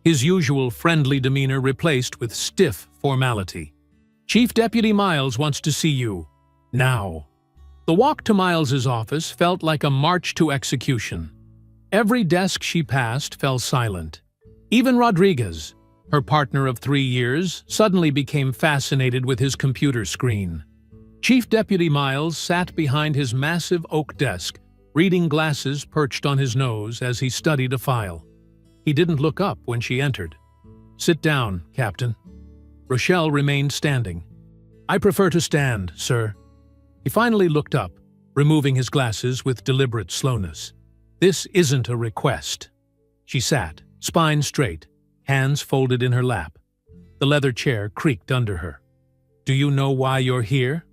his usual friendly demeanor replaced with stiff formality. Chief Deputy Miles wants to see you. Now. The walk to Miles's office felt like a march to execution. Every desk she passed fell silent. Even Rodriguez, her partner of 3 years, suddenly became fascinated with his computer screen. Chief Deputy Miles sat behind his massive oak desk, reading glasses perched on his nose as he studied a file. He didn't look up when she entered. "Sit down, Captain." Rochelle remained standing. "I prefer to stand, sir." He finally looked up, removing his glasses with deliberate slowness. "This isn't a request." She sat, spine straight, hands folded in her lap. The leather chair creaked under her. "Do you know why you're here?"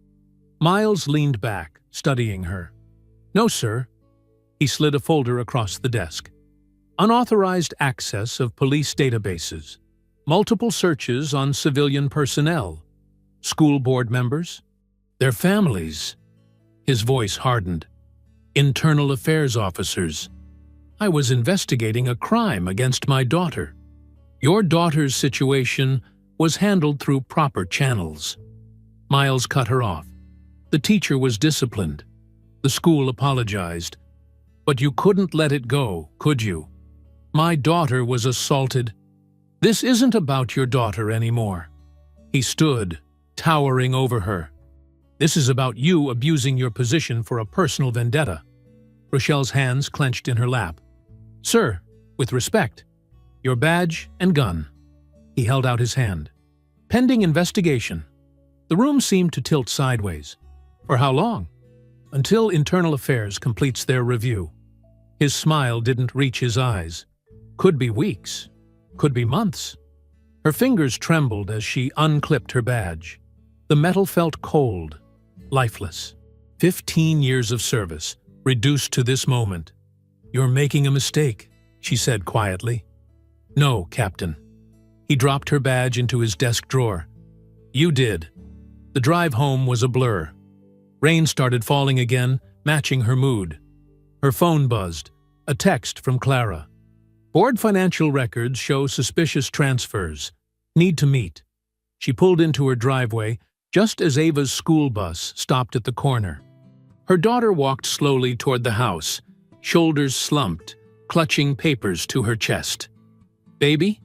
Miles leaned back, studying her. "No, sir." He slid a folder across the desk. "Unauthorized access of police databases. Multiple searches on civilian personnel. School board members. Their families." His voice hardened. "Internal affairs officers. I was investigating a crime against my daughter. Your daughter's situation was handled through proper channels." Miles cut her off. "The teacher was disciplined. The school apologized. But you couldn't let it go, could you? My daughter was assaulted. This isn't about your daughter anymore." He stood, towering over her. "This is about you abusing your position for a personal vendetta." Rochelle's hands clenched in her lap. "Sir, with respect, your badge and gun." He held out his hand. "Pending investigation." The room seemed to tilt sideways. "For how long?" "Until Internal Affairs completes their review." His smile didn't reach his eyes. "Could be weeks. Could be months." Her fingers trembled as she unclipped her badge. The metal felt cold, lifeless. 15 years of service, reduced to this moment. "You're making a mistake," she said quietly. "No, Captain." He dropped her badge into his desk drawer. "You did." The drive home was a blur. Rain started falling again, matching her mood. Her phone buzzed, a text from Clara. "Board financial records show suspicious transfers. Need to meet." She pulled into her driveway just as Ava's school bus stopped at the corner. Her daughter walked slowly toward the house, shoulders slumped, clutching papers to her chest. "Baby?"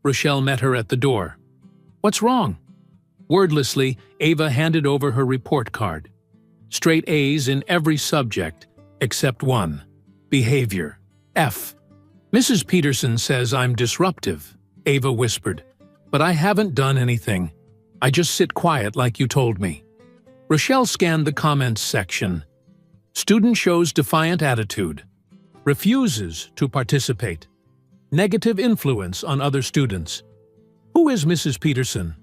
Rochelle met her at the door. "What's wrong?" Wordlessly, Ava handed over her report card. Straight A's in every subject, except one. Behavior. F. "Mrs. Peterson says I'm disruptive," Ava whispered. "But I haven't done anything. I just sit quiet like you told me." Rochelle scanned the comments section. Student shows defiant attitude. Refuses to participate. Negative influence on other students. "Who is Mrs. Peterson?"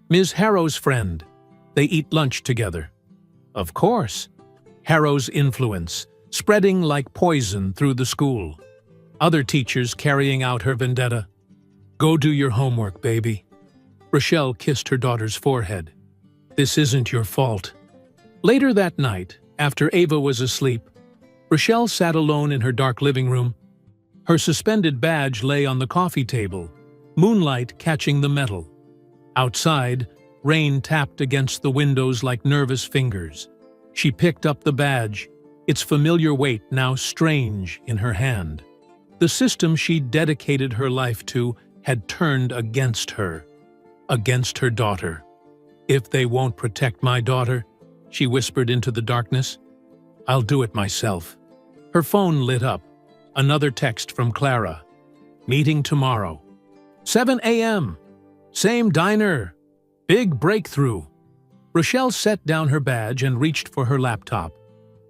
"Ms. Harrow's friend. They eat lunch together." Of course. Harrow's influence, spreading like poison through the school. Other teachers carrying out her vendetta. "Go do your homework, baby." Rochelle kissed her daughter's forehead. "This isn't your fault." Later that night, after Ava was asleep, Rochelle sat alone in her dark living room. Her suspended badge lay on the coffee table, moonlight catching the metal. Outside, rain tapped against the windows like nervous fingers. She picked up the badge, its familiar weight now strange in her hand. The system she'd dedicated her life to had turned against her daughter. "If they won't protect my daughter," she whispered into the darkness, "I'll do it myself." Her phone lit up. Another text from Clara. "Meeting tomorrow. 7 a.m. Same diner. Big breakthrough." Rochelle set down her badge and reached for her laptop.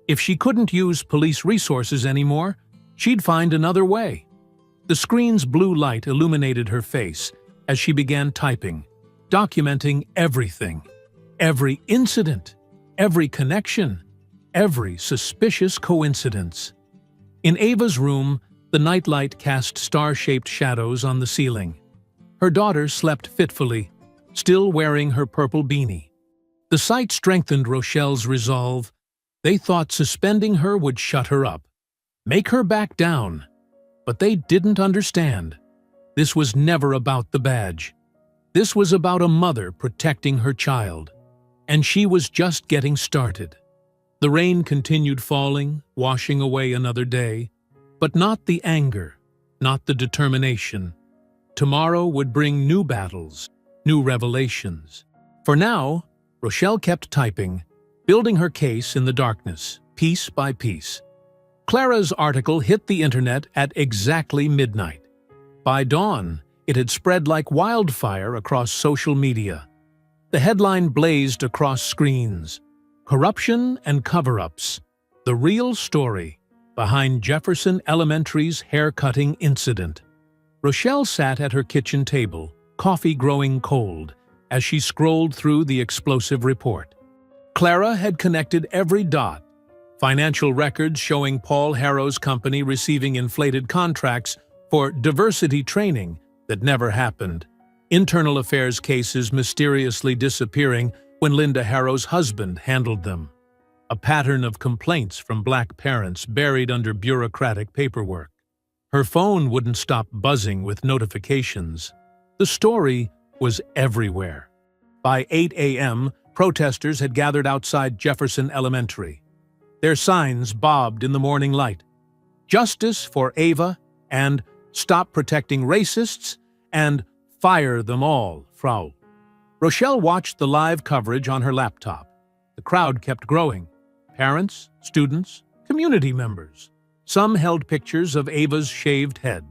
If she couldn't use police resources anymore, she'd find another way. The screen's blue light illuminated her face as she began typing, documenting everything. Every incident, every connection, every suspicious coincidence. In Ava's room, The nightlight cast star-shaped shadows on the ceiling. Her daughter slept fitfully, still wearing her purple beanie. The sight strengthened Rochelle's resolve. They thought suspending her would shut her up, make her back down. But they didn't understand. This was never about the badge. This was about a mother protecting her child. And she was just getting started. The rain continued falling, washing away another day. But not the anger, not the determination. Tomorrow would bring new battles, new revelations. For now, Rochelle kept typing, building her case in the darkness, piece by piece. Clara's article hit the internet at exactly midnight. By dawn, it had spread like wildfire across social media. The headline blazed across screens. Corruption and cover-ups. The real story behind Jefferson Elementary's hair-cutting incident. Rochelle sat at her kitchen table, coffee growing cold, as she scrolled through the explosive report. Clara had connected every dot. Financial records showing Paul Harrow's company receiving inflated contracts for diversity training that never happened. Internal affairs cases mysteriously disappearing when Linda Harrow's husband handled them. A pattern of complaints from black parents buried under bureaucratic paperwork. Her phone wouldn't stop buzzing with notifications. The story was everywhere. By 8 a.m., protesters had gathered outside Jefferson Elementary. Their signs bobbed in the morning light. Justice for Ava, and Stop Protecting Racists, and Fire Them All, Frau. Rochelle watched the live coverage on her laptop. The crowd kept growing. Parents, students, community members. Some held pictures of Ava's shaved head.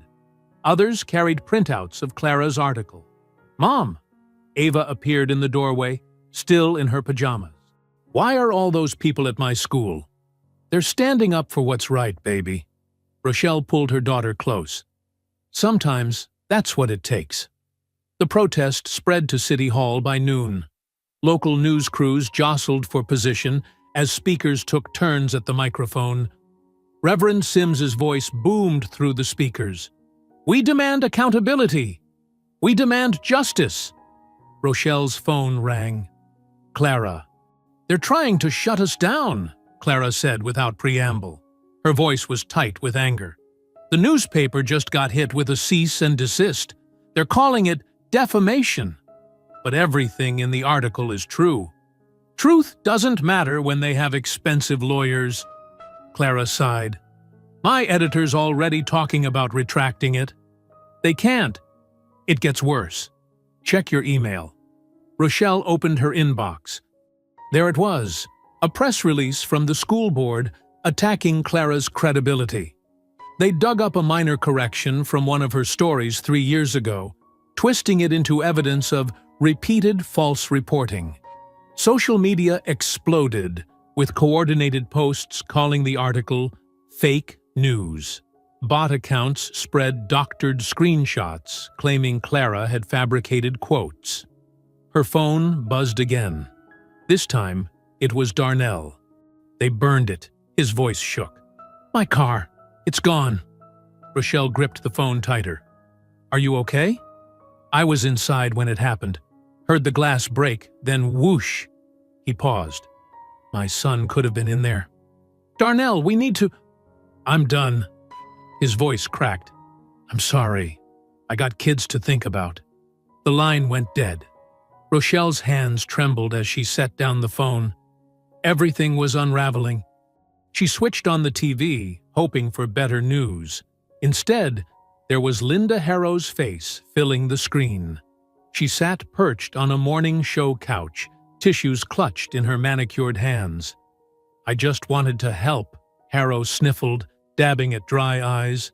Others carried printouts of Clara's article. "Mom!" Ava appeared in the doorway, still in her pajamas. "Why are all those people at my school?" "They're standing up for what's right, baby." Rochelle pulled her daughter close. "Sometimes that's what it takes." The protest spread to City Hall by noon. Local news crews jostled for position as speakers took turns at the microphone. Reverend Sims's voice boomed through the speakers. "We demand accountability. We demand justice." Rochelle's phone rang. "Clara." "They're trying to shut us down," Clara said without preamble. Her voice was tight with anger. "The newspaper just got hit with a cease and desist. They're calling it defamation. But everything in the article is true. Truth doesn't matter when they have expensive lawyers." Clara sighed. "My editor's already talking about retracting it." "They can't. It gets worse. Check your email." Rochelle opened her inbox. There it was, a press release from the school board attacking Clara's credibility. They dug up a minor correction from one of her stories 3 years ago, twisting it into evidence of repeated false reporting. Social media exploded, with coordinated posts calling the article fake news. Bot accounts spread doctored screenshots claiming Clara had fabricated quotes. Her phone buzzed again. This time, it was Darnell. "They burned it." His voice shook. "My car. It's gone." Rochelle gripped the phone tighter. "Are you okay?" "I was inside when it happened. Heard the glass break, then whoosh." He paused. "My son could have been in there." "Darnell, we need to—" "I'm done." His voice cracked. "I'm sorry. I got kids to think about." The line went dead. Rochelle's hands trembled as she set down the phone. Everything was unraveling. She switched on the TV, hoping for better news. Instead, there was Linda Harrow's face filling the screen. She sat perched on a morning show couch, tissues clutched in her manicured hands. "I just wanted to help," Harrow sniffled, dabbing at dry eyes.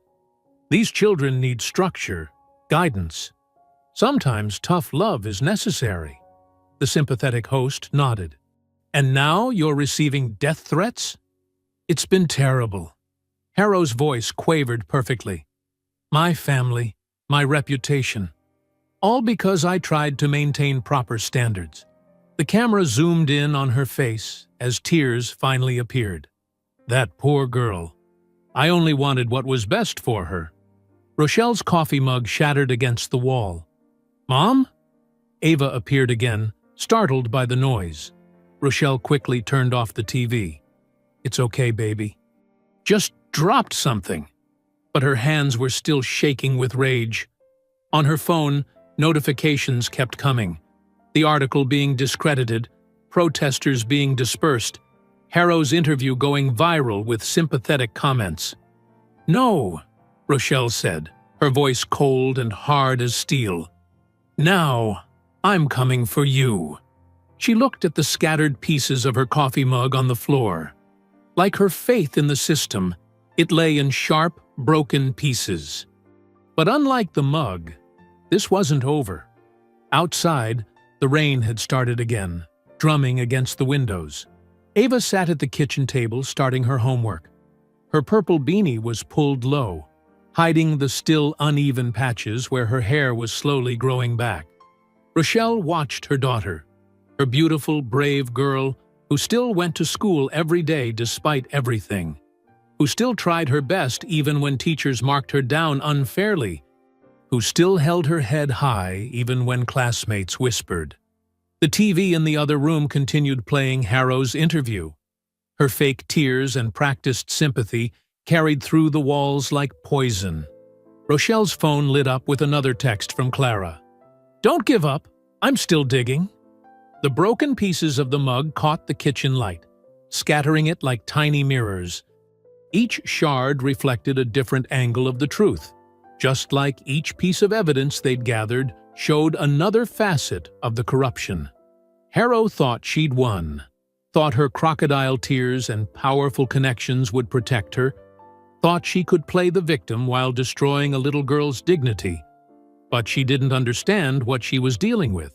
"These children need structure, guidance. Sometimes tough love is necessary." The sympathetic host nodded. "And now you're receiving death threats?" "It's been terrible." Harrow's voice quavered perfectly. "My family, my reputation. All because I tried to maintain proper standards." The camera zoomed in on her face as tears finally appeared. "That poor girl." I only wanted what was best for her. Rochelle's coffee mug shattered against the wall. Mom? Ava appeared again, startled by the noise. Rochelle quickly turned off the TV. It's okay, baby. Just dropped something. But her hands were still shaking with rage. On her phone, notifications kept coming. The article being discredited, protesters being dispersed, Harrow's interview going viral with sympathetic comments. No, Rochelle said, her voice cold and hard as steel. Now, I'm coming for you. She looked at the scattered pieces of her coffee mug on the floor. Like her faith in the system, it lay in sharp, broken pieces. But unlike the mug, this wasn't over. Outside, the rain had started again, drumming against the windows. Ava sat at the kitchen table starting her homework. Her purple beanie was pulled low, hiding the still uneven patches where her hair was slowly growing back. Rochelle watched her daughter, her beautiful, brave girl who still went to school every day despite everything, who still tried her best even when teachers marked her down unfairly, who still held her head high even when classmates whispered. The TV in the other room continued playing Harrow's interview. Her fake tears and practiced sympathy carried through the walls like poison. Rochelle's phone lit up with another text from Clara. Don't give up. I'm still digging. The broken pieces of the mug caught the kitchen light, scattering it like tiny mirrors. Each shard reflected a different angle of the truth, just like each piece of evidence they'd gathered showed another facet of the corruption. Harrow thought she'd won, thought her crocodile tears and powerful connections would protect her, thought she could play the victim while destroying a little girl's dignity. But she didn't understand what she was dealing with,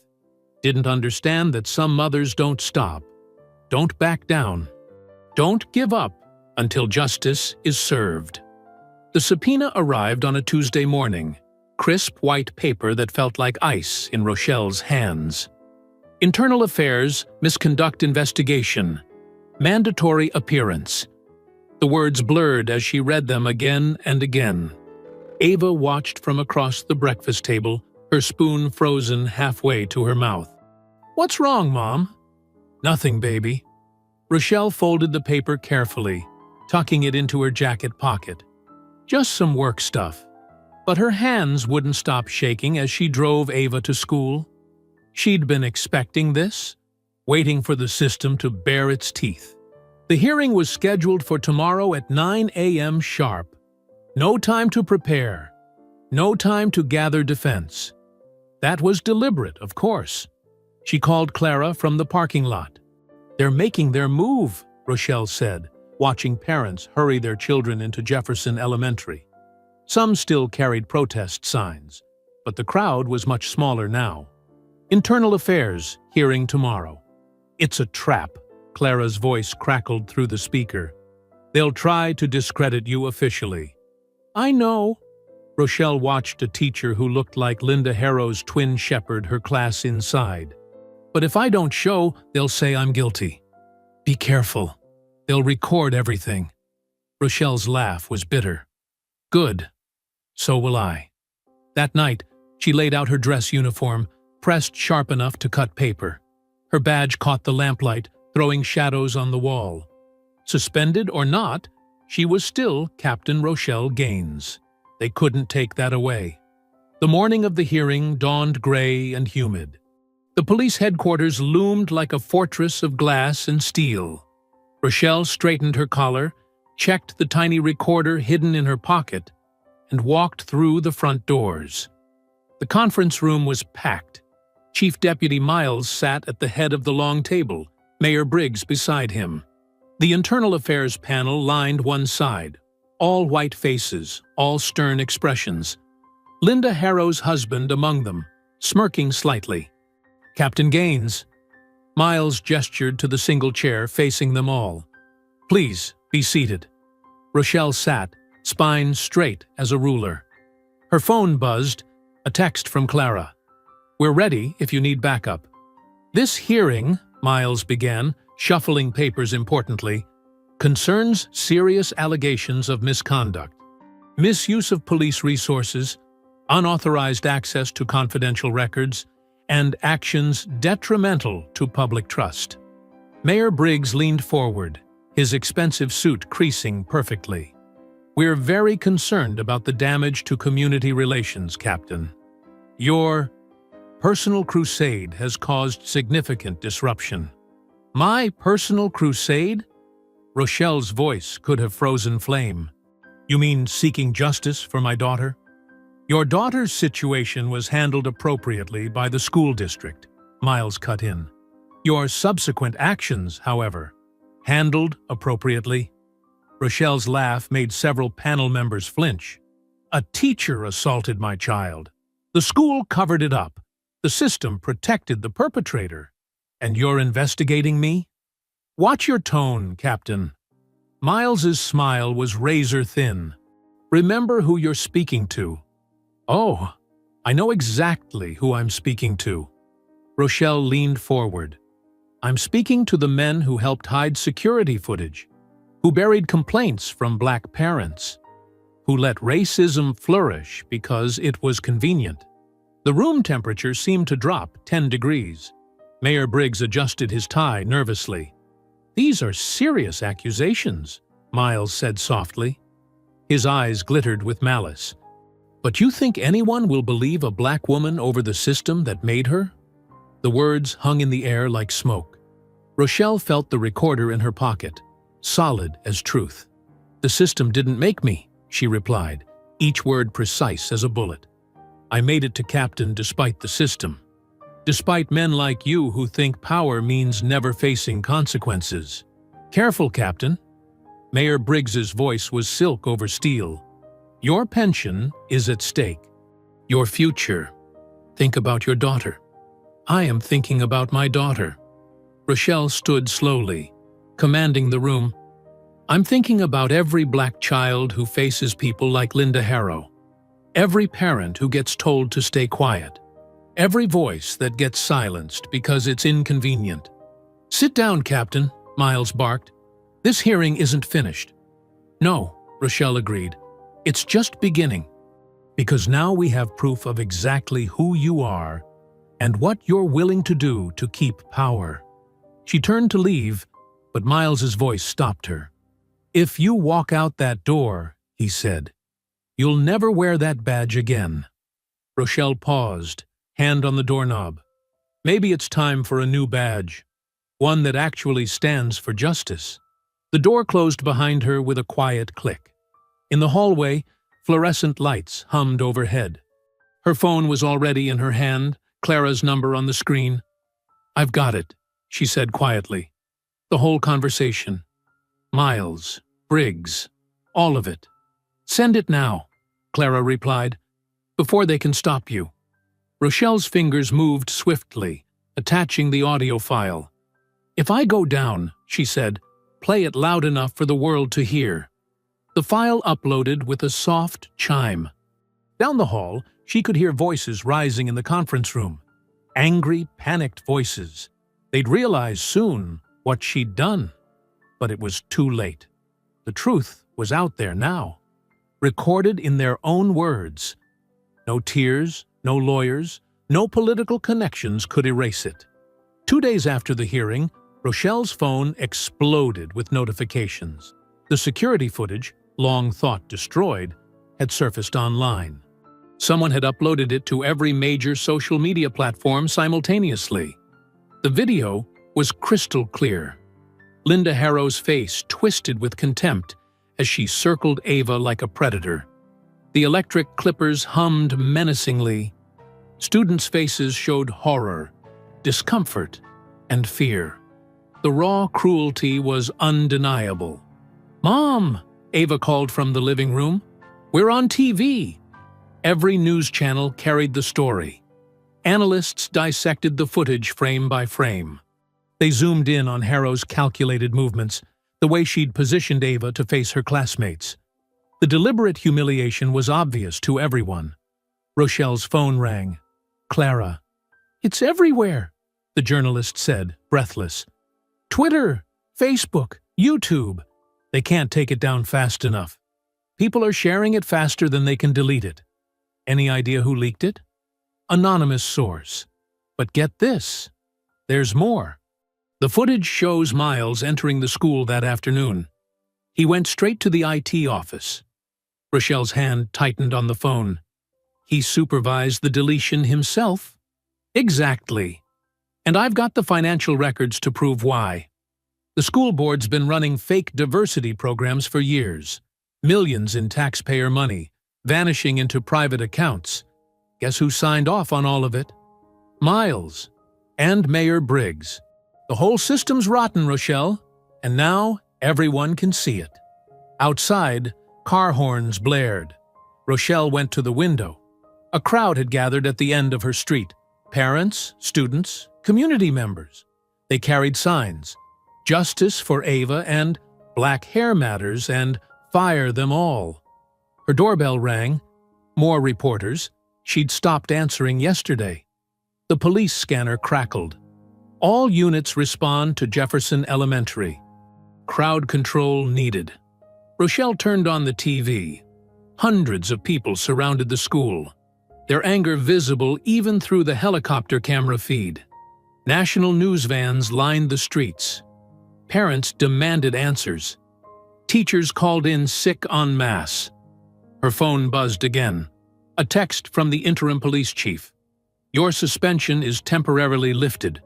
didn't understand that some mothers don't stop, don't back down, don't give up until justice is served. The subpoena arrived on a Tuesday morning, crisp white paper that felt like ice in Rochelle's hands. Internal Affairs, Misconduct Investigation, Mandatory Appearance. The words blurred as she read them again and again. Ava watched from across the breakfast table, her spoon frozen halfway to her mouth. What's wrong, Mom? Nothing, baby. Rochelle folded the paper carefully, tucking it into her jacket pocket. Just some work stuff. But her hands wouldn't stop shaking as she drove Ava to school. She'd been expecting this, waiting for the system to bare its teeth. The hearing was scheduled for tomorrow at 9 a.m. sharp. No time to prepare. No time to gather defense. That was deliberate, of course. She called Clara from the parking lot. They're making their move, Rochelle said, watching parents hurry their children into Jefferson Elementary. Some still carried protest signs, but the crowd was much smaller now. Internal Affairs, hearing tomorrow. It's a trap, Clara's voice crackled through the speaker. They'll try to discredit you officially. I know. Rochelle watched a teacher who looked like Linda Harrow's twin shepherd her class inside. But if I don't show, they'll say I'm guilty. Be careful. They'll record everything. Rochelle's laugh was bitter. Good. So will I. That night, she laid out her dress uniform, pressed sharp enough to cut paper. Her badge caught the lamplight, throwing shadows on the wall. Suspended or not, she was still Captain Rochelle Gaines. They couldn't take that away. The morning of the hearing dawned gray and humid. The police headquarters loomed like a fortress of glass and steel. Rochelle straightened her collar, checked the tiny recorder hidden in her pocket, and walked through the front doors. The conference room was packed. Chief Deputy Miles sat at the head of the long table, Mayor Briggs beside him. The Internal Affairs panel lined one side, all white faces, all stern expressions. Linda Harrow's husband among them, smirking slightly. Captain Gaines. Miles gestured to the single chair facing them all. Please, be seated. Rochelle sat, spine straight as a ruler. Her phone buzzed, a text from Clara. We're ready if you need backup. This hearing, Miles began, shuffling papers importantly, concerns serious allegations of misconduct, misuse of police resources, unauthorized access to confidential records, and actions detrimental to public trust. Mayor Briggs leaned forward, his expensive suit creasing perfectly. "We're very concerned about the damage to community relations, Captain. Your personal crusade has caused significant disruption." "My personal crusade?" Rochelle's voice could have frozen flame. "You mean seeking justice for my daughter?" "Your daughter's situation was handled appropriately by the school district," Miles cut in. "Your subsequent actions, however, handled appropriately." Rochelle's laugh made several panel members flinch. "A teacher assaulted my child. The school covered it up. The system protected the perpetrator. And you're investigating me? Watch your tone, Captain." Miles's smile was razor-thin. "Remember who you're speaking to." "Oh, I know exactly who I'm speaking to." Rochelle leaned forward. "I'm speaking to the men who helped hide security footage, who buried complaints from black parents, who let racism flourish because it was convenient." The room temperature seemed to drop 10 degrees. Mayor Briggs adjusted his tie nervously. "These are serious accusations," Miles said softly. His eyes glittered with malice. "But you think anyone will believe a black woman over the system that made her?" The words hung in the air like smoke. Rochelle felt the recorder in her pocket, solid as truth. "The system didn't make me," she replied, each word precise as a bullet. "I made it to captain despite the system. Despite men like you who think power means never facing consequences." "Careful, Captain." Mayor Briggs's voice was silk over steel. "Your pension is at stake. Your future. Think about your daughter." "I am thinking about my daughter." Rochelle stood slowly, commanding the room. "I'm thinking about every black child who faces people like Linda Harrow. Every parent who gets told to stay quiet. Every voice that gets silenced because it's inconvenient." "Sit down, Captain," Miles barked. "This hearing isn't finished." "No," Rochelle agreed. "It's just beginning. Because now we have proof of exactly who you are and what you're willing to do to keep power." She turned to leave, but Miles's voice stopped her. "If you walk out that door," he said, "you'll never wear that badge again." Rochelle paused, hand on the doorknob. Maybe it's time for a new badge, one that actually stands for justice. The door closed behind her with a quiet click. In the hallway, fluorescent lights hummed overhead. Her phone was already in her hand, Clara's number on the screen. "I've got it," she said quietly. "The whole conversation. Miles, Briggs, all of it." "Send it now," Clara replied, "before they can stop you." Rochelle's fingers moved swiftly, attaching the audio file. "If I go down," she said, "play it loud enough for the world to hear." The file uploaded with a soft chime. Down the hall, she could hear voices rising in the conference room. Angry, panicked voices. They'd realize soon what she'd done. But it was too late. The truth was out there now, recorded in their own words. No tears, no lawyers, no political connections could erase it. 2 days after the hearing, Rochelle's phone exploded with notifications. The security footage, long thought destroyed, had surfaced online. Someone had uploaded it to every major social media platform simultaneously. The video was crystal clear. Linda Harrow's face twisted with contempt as she circled Ava like a predator. The electric clippers hummed menacingly. Students' faces showed horror, discomfort, and fear. The raw cruelty was undeniable. "Mom!" Ava called from the living room. "We're on TV!" Every news channel carried the story. Analysts dissected the footage frame by frame. They zoomed in on Harrow's calculated movements, the way she'd positioned Ava to face her classmates. The deliberate humiliation was obvious to everyone. Rochelle's phone rang. "Clara." "It's everywhere," the journalist said, breathless. "Twitter, Facebook, YouTube. They can't take it down fast enough. People are sharing it faster than they can delete it. Any idea who leaked it? Anonymous source. But get this, there's more. The footage shows Miles entering the school that afternoon. He went straight to the IT office. Rochelle's hand tightened on the phone. He supervised the deletion himself? Exactly. And I've got the financial records to prove why. The school board's been running fake diversity programs for years. Millions in taxpayer money, vanishing into private accounts. Guess who signed off on all of it? Miles. And Mayor Briggs. The whole system's rotten, Rochelle. And now everyone can see it. Outside, car horns blared. Rochelle went to the window. A crowd had gathered at the end of her street. Parents, students, community members. They carried signs. Justice for Ava and Black Hair Matters and Fire Them All. Her doorbell rang. More reporters. She'd stopped answering yesterday. The police scanner crackled. All units respond to Jefferson Elementary. Crowd control needed. Rochelle turned on the TV. Hundreds of people surrounded the school, their anger visible even through the helicopter camera feed. National news vans lined the streets. Parents demanded answers. Teachers called in sick en masse. Her phone buzzed again. A text from the interim police chief. Your suspension is temporarily lifted.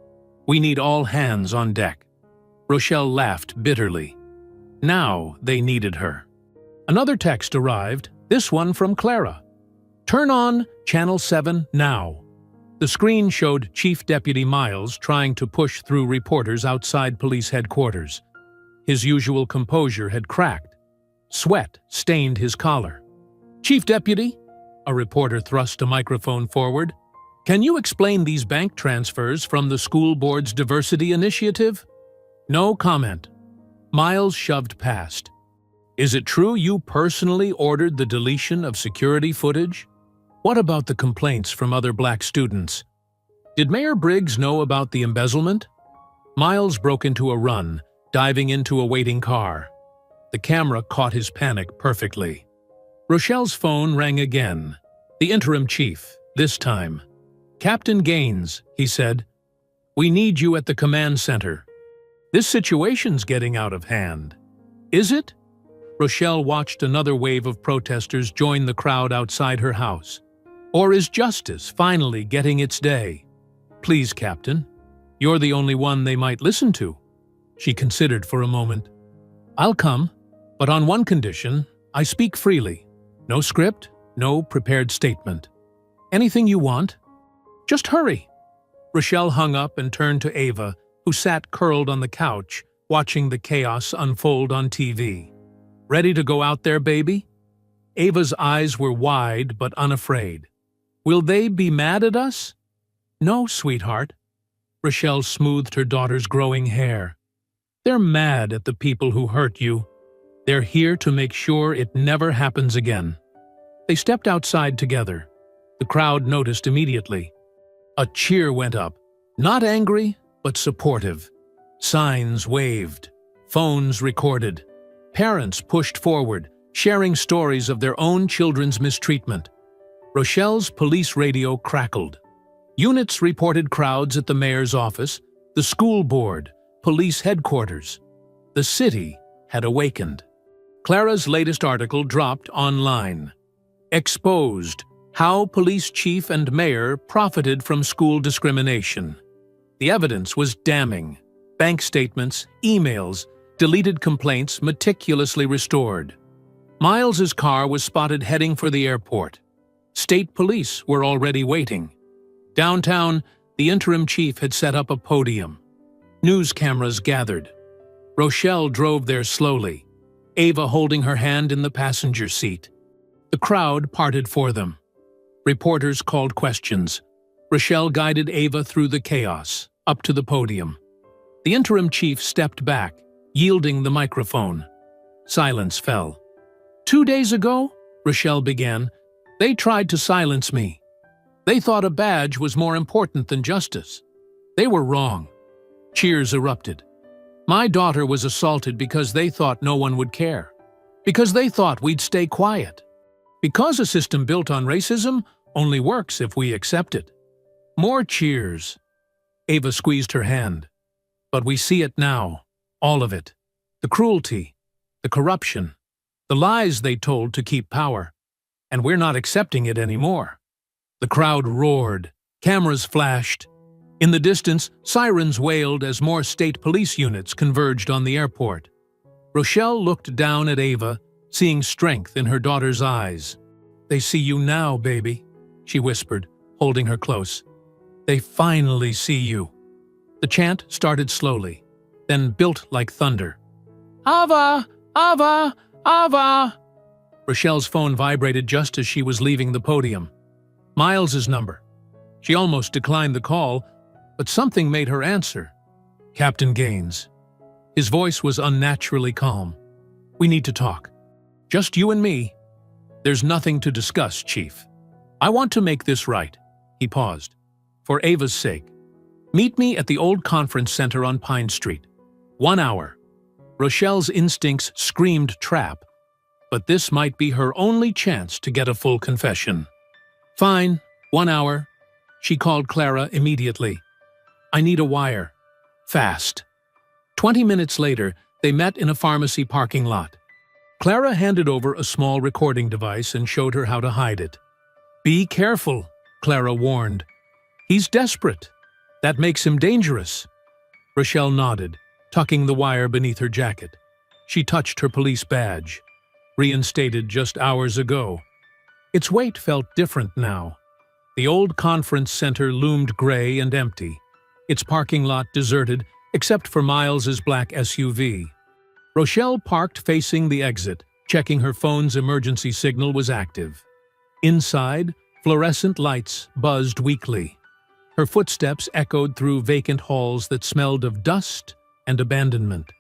We need all hands on deck. Rochelle laughed bitterly. Now they needed her. Another text arrived, this one from Clara. Turn on Channel 7 now. The screen showed Chief Deputy Miles trying to push through reporters outside police headquarters. His usual composure had cracked. Sweat stained his collar. Chief Deputy, a reporter thrust a microphone forward. Can you explain these bank transfers from the school board's diversity initiative? No comment. Miles shoved past. Is it true you personally ordered the deletion of security footage? What about the complaints from other black students? Did Mayor Briggs know about the embezzlement? Miles broke into a run, diving into a waiting car. The camera caught his panic perfectly. Rochelle's phone rang again. The interim chief, this time. Captain Gaines, he said. We need you at the command center. This situation's getting out of hand. Is it? Rochelle watched another wave of protesters join the crowd outside her house. Or is justice finally getting its day? Please, Captain. You're the only one they might listen to. She considered for a moment. I'll come, but on one condition, I speak freely. No script, no prepared statement. Anything you want? Just hurry. Rochelle hung up and turned to Ava, who sat curled on the couch, watching the chaos unfold on TV. Ready to go out there, baby? Ava's eyes were wide but unafraid. Will they be mad at us? No, sweetheart. Rochelle smoothed her daughter's growing hair. They're mad at the people who hurt you. They're here to make sure it never happens again. They stepped outside together. The crowd noticed immediately. A cheer went up, not angry, but supportive. Signs waved. Phones recorded. Parents pushed forward, sharing stories of their own children's mistreatment. Rochelle's police radio crackled. Units reported crowds at the mayor's office, the school board, police headquarters. The city had awakened. Clara's latest article dropped online. Exposed: How Police Chief and Mayor Profited from School Discrimination. The evidence was damning. Bank statements, emails, deleted complaints meticulously restored. Miles's car was spotted heading for the airport. State police were already waiting. Downtown, the interim chief had set up a podium. News cameras gathered. Rochelle drove there slowly, Ava holding her hand in the passenger seat. The crowd parted for them. Reporters called questions. Rochelle guided Ava through the chaos, up to the podium. The interim chief stepped back, yielding the microphone. Silence fell. 2 days ago, Rochelle began, they tried to silence me. They thought a badge was more important than justice. They were wrong. Cheers erupted. My daughter was assaulted because they thought no one would care. Because they thought we'd stay quiet. Because a system built on racism only works if we accept it. More cheers. Ava squeezed her hand. But we see it now. All of it. The cruelty. The corruption. The lies they told to keep power. And we're not accepting it anymore. The crowd roared. Cameras flashed. In the distance, sirens wailed as more state police units converged on the airport. Rochelle looked down at Ava, seeing strength in her daughter's eyes. "They see you now, baby," she whispered, holding her close. "They finally see you." The chant started slowly, then built like thunder. "Ava! Ava! Ava!" Rochelle's phone vibrated just as she was leaving the podium. Miles's number. She almost declined the call, but something made her answer. Captain Gaines. His voice was unnaturally calm. "We need to talk. Just you and me." "There's nothing to discuss, Chief. I want to make this right." He paused. "For Ava's sake. Meet me at the old conference center on Pine Street. 1 hour." Rochelle's instincts screamed trap, but this might be her only chance to get a full confession. "Fine, 1 hour." She called Clara immediately. "I need a wire. Fast." 20 minutes later, they met in a pharmacy parking lot. Clara handed over a small recording device and showed her how to hide it. "Be careful," Clara warned. "He's desperate. That makes him dangerous." Rochelle nodded, tucking the wire beneath her jacket. She touched her police badge, reinstated just hours ago. Its weight felt different now. The old conference center loomed gray and empty, its parking lot deserted except for Miles's black SUV. Rochelle parked facing the exit, checking her phone's emergency signal was active. Inside, fluorescent lights buzzed weakly. Her footsteps echoed through vacant halls that smelled of dust and abandonment.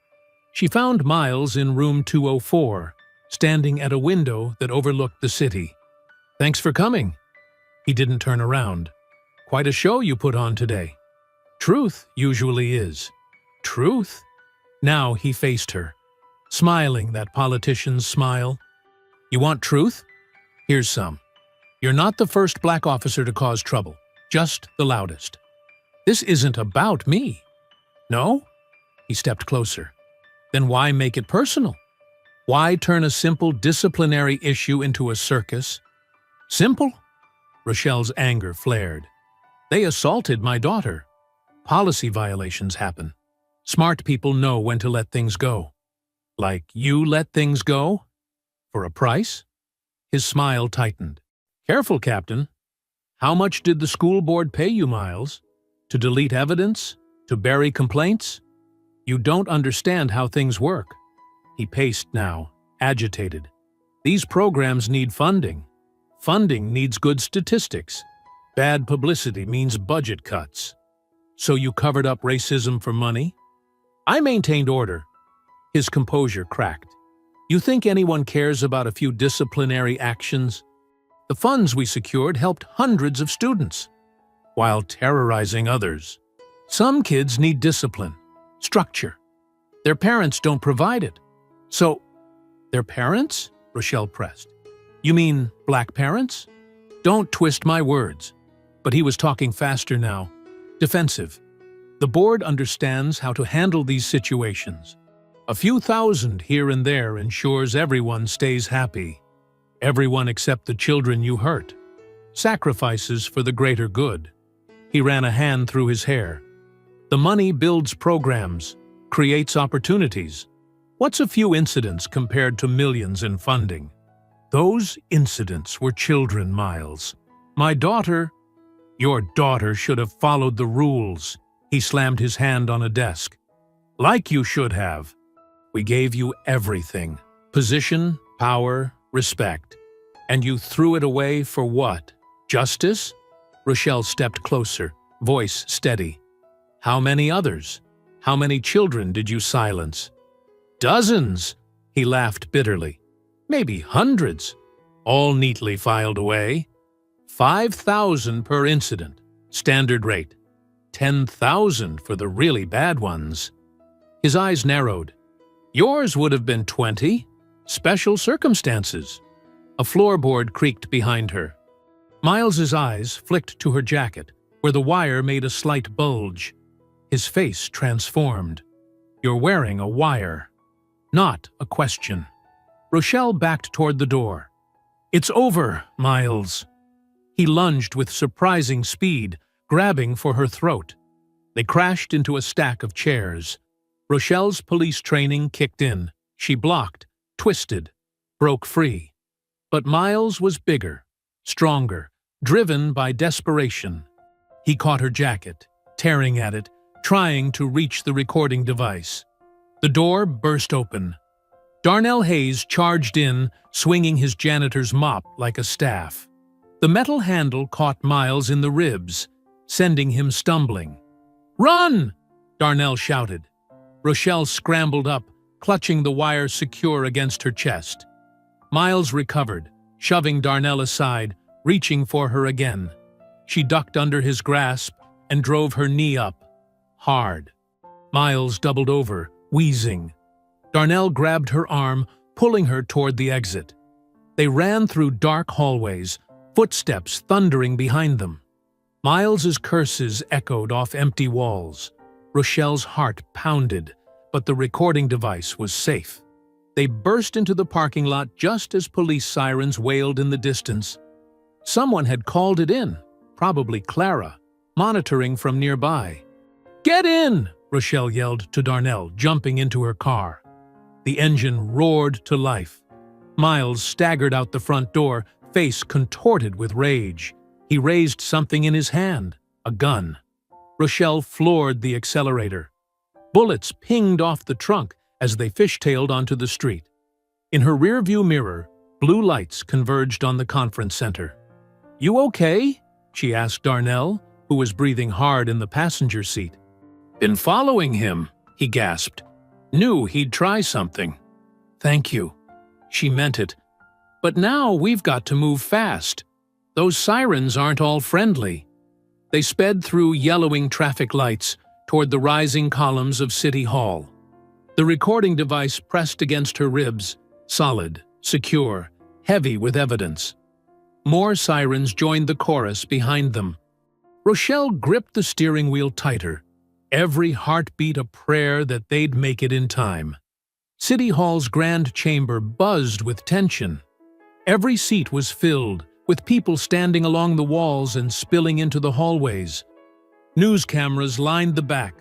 She found Miles in room 204, standing at a window that overlooked the city. "Thanks for coming." He didn't turn around. "Quite a show you put on today." "Truth usually is." "Truth?" Now he faced her, smiling that politician's smile. "You want truth? Here's some. You're not the first black officer to cause trouble, just the loudest. This isn't about me." "No?" He stepped closer. "Then why make it personal? Why turn a simple disciplinary issue into a circus?" "Simple?" Rochelle's anger flared. "They assaulted my daughter. Policy violations happen. Smart people know when to let things go. Like you let things go? For a price?" His smile tightened. "Careful, Captain. How much did the school board pay you, Miles? To delete evidence? To bury complaints? You don't understand how things work." He paced now, agitated. "These programs need funding. Funding needs good statistics. Bad publicity means budget cuts. So you covered up racism for money?" "I maintained order." His composure cracked. "You think anyone cares about a few disciplinary actions? The funds we secured helped hundreds of students, while terrorizing others. Some kids need discipline, structure. Their parents don't provide it. So, their parents?" Rochelle pressed. "You mean black parents?" "Don't twist my words." But he was talking faster now, defensive. "The board understands how to handle these situations. A few thousand here and there ensures everyone stays happy. Everyone except the children you hurt. Sacrifices for the greater good." He ran a hand through his hair. "The money builds programs, creates opportunities. What's a few incidents compared to millions in funding? Those incidents were children, Miles. My daughter—" "Your daughter should have followed the rules." He slammed his hand on a desk. "Like you should have. We gave you everything. Position, power, respect. And you threw it away for what? Justice?" Rochelle stepped closer, voice steady. "How many others? How many children did you silence?" "Dozens," he laughed bitterly. "Maybe hundreds. All neatly filed away. 5,000 per incident, standard rate. 10,000 for the really bad ones." His eyes narrowed. Yours would have been 20. Special circumstances. A floorboard creaked behind her. Miles's eyes flicked to her jacket, where the wire made a slight bulge. His face transformed. You're wearing a wire. Not a question. Rochelle backed toward the door. It's over, Miles. He lunged with surprising speed, grabbing for her throat. They crashed into a stack of chairs. Rochelle's police training kicked in. She blocked, twisted, broke free. But Miles was bigger, stronger, driven by desperation. He caught her jacket, tearing at it, trying to reach the recording device. The door burst open. Darnell Hayes charged in, swinging his janitor's mop like a staff. The metal handle caught Miles in the ribs, sending him stumbling. "Run!" Darnell shouted. Rochelle scrambled up, clutching the wire secure against her chest. Miles recovered, shoving Darnell aside, reaching for her again. She ducked under his grasp and drove her knee up, hard. Miles doubled over, wheezing. Darnell grabbed her arm, pulling her toward the exit. They ran through dark hallways, footsteps thundering behind them. Miles's curses echoed off empty walls. Rochelle's heart pounded, but the recording device was safe. They burst into the parking lot just as police sirens wailed in the distance. Someone had called it in, probably Clara, monitoring from nearby. "Get in!" Rochelle yelled to Darnell, jumping into her car. The engine roared to life. Miles staggered out the front door, face contorted with rage. He raised something in his hand, a gun. Rochelle floored the accelerator. Bullets pinged off the trunk as they fishtailed onto the street. In her rearview mirror, blue lights converged on the conference center. "You okay?" she asked Darnell, who was breathing hard in the passenger seat. "Been following him," he gasped. "Knew he'd try something." "Thank you." She meant it. "But now we've got to move fast. Those sirens aren't all friendly." They sped through yellowing traffic lights toward the rising columns of City Hall. The recording device pressed against her ribs, solid, secure, heavy with evidence. More sirens joined the chorus behind them. Rochelle gripped the steering wheel tighter, every heartbeat a prayer that they'd make it in time. City Hall's grand chamber buzzed with tension. Every seat was filled, with people standing along the walls and spilling into the hallways. News cameras lined the back,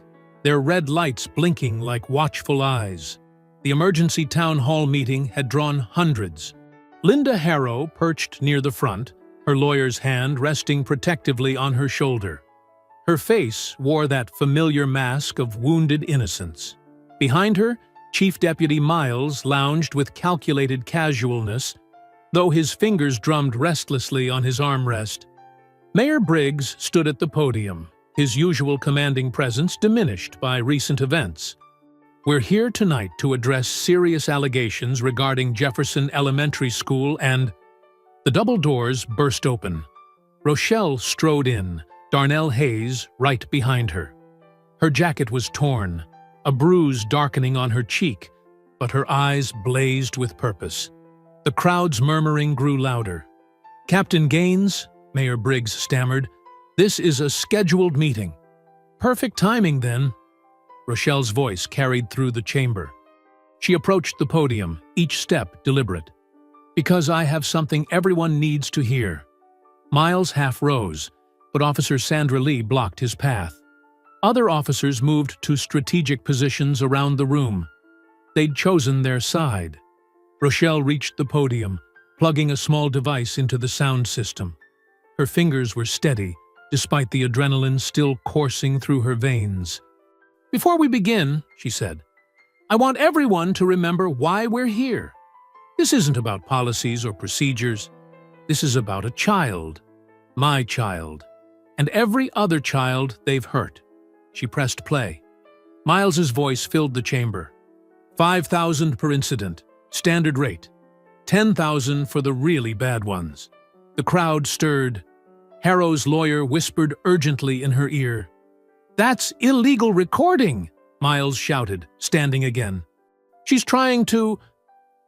their red lights blinking like watchful eyes. The emergency town hall meeting had drawn hundreds. Linda Harrow perched near the front, her lawyer's hand resting protectively on her shoulder. Her face wore that familiar mask of wounded innocence. Behind her, Chief Deputy Miles lounged with calculated casualness, though his fingers drummed restlessly on his armrest. Mayor Briggs stood at the podium, his usual commanding presence diminished by recent events. "We're here tonight to address serious allegations regarding Jefferson Elementary School and—" The double doors burst open. Rochelle strode in, Darnell Hayes right behind her. Her jacket was torn, a bruise darkening on her cheek, but her eyes blazed with purpose. The crowd's murmuring grew louder. "Captain Gaines," Mayor Briggs stammered, "this is a scheduled meeting." "Perfect timing, then." Rochelle's voice carried through the chamber. She approached the podium, each step deliberate. "Because I have something everyone needs to hear." Miles half rose, but Officer Sandra Lee blocked his path. Other officers moved to strategic positions around the room. They'd chosen their side. Rochelle reached the podium, plugging a small device into the sound system. Her fingers were steady, despite the adrenaline still coursing through her veins. "Before we begin," she said, "I want everyone to remember why we're here. This isn't about policies or procedures. This is about a child, my child, and every other child they've hurt." She pressed play. Miles's voice filled the chamber. 5,000 per incident, standard rate. 10,000 for the really bad ones. The crowd stirred. Harrow's lawyer whispered urgently in her ear, "That's illegal recording!" Miles shouted, standing again. "She's trying to—"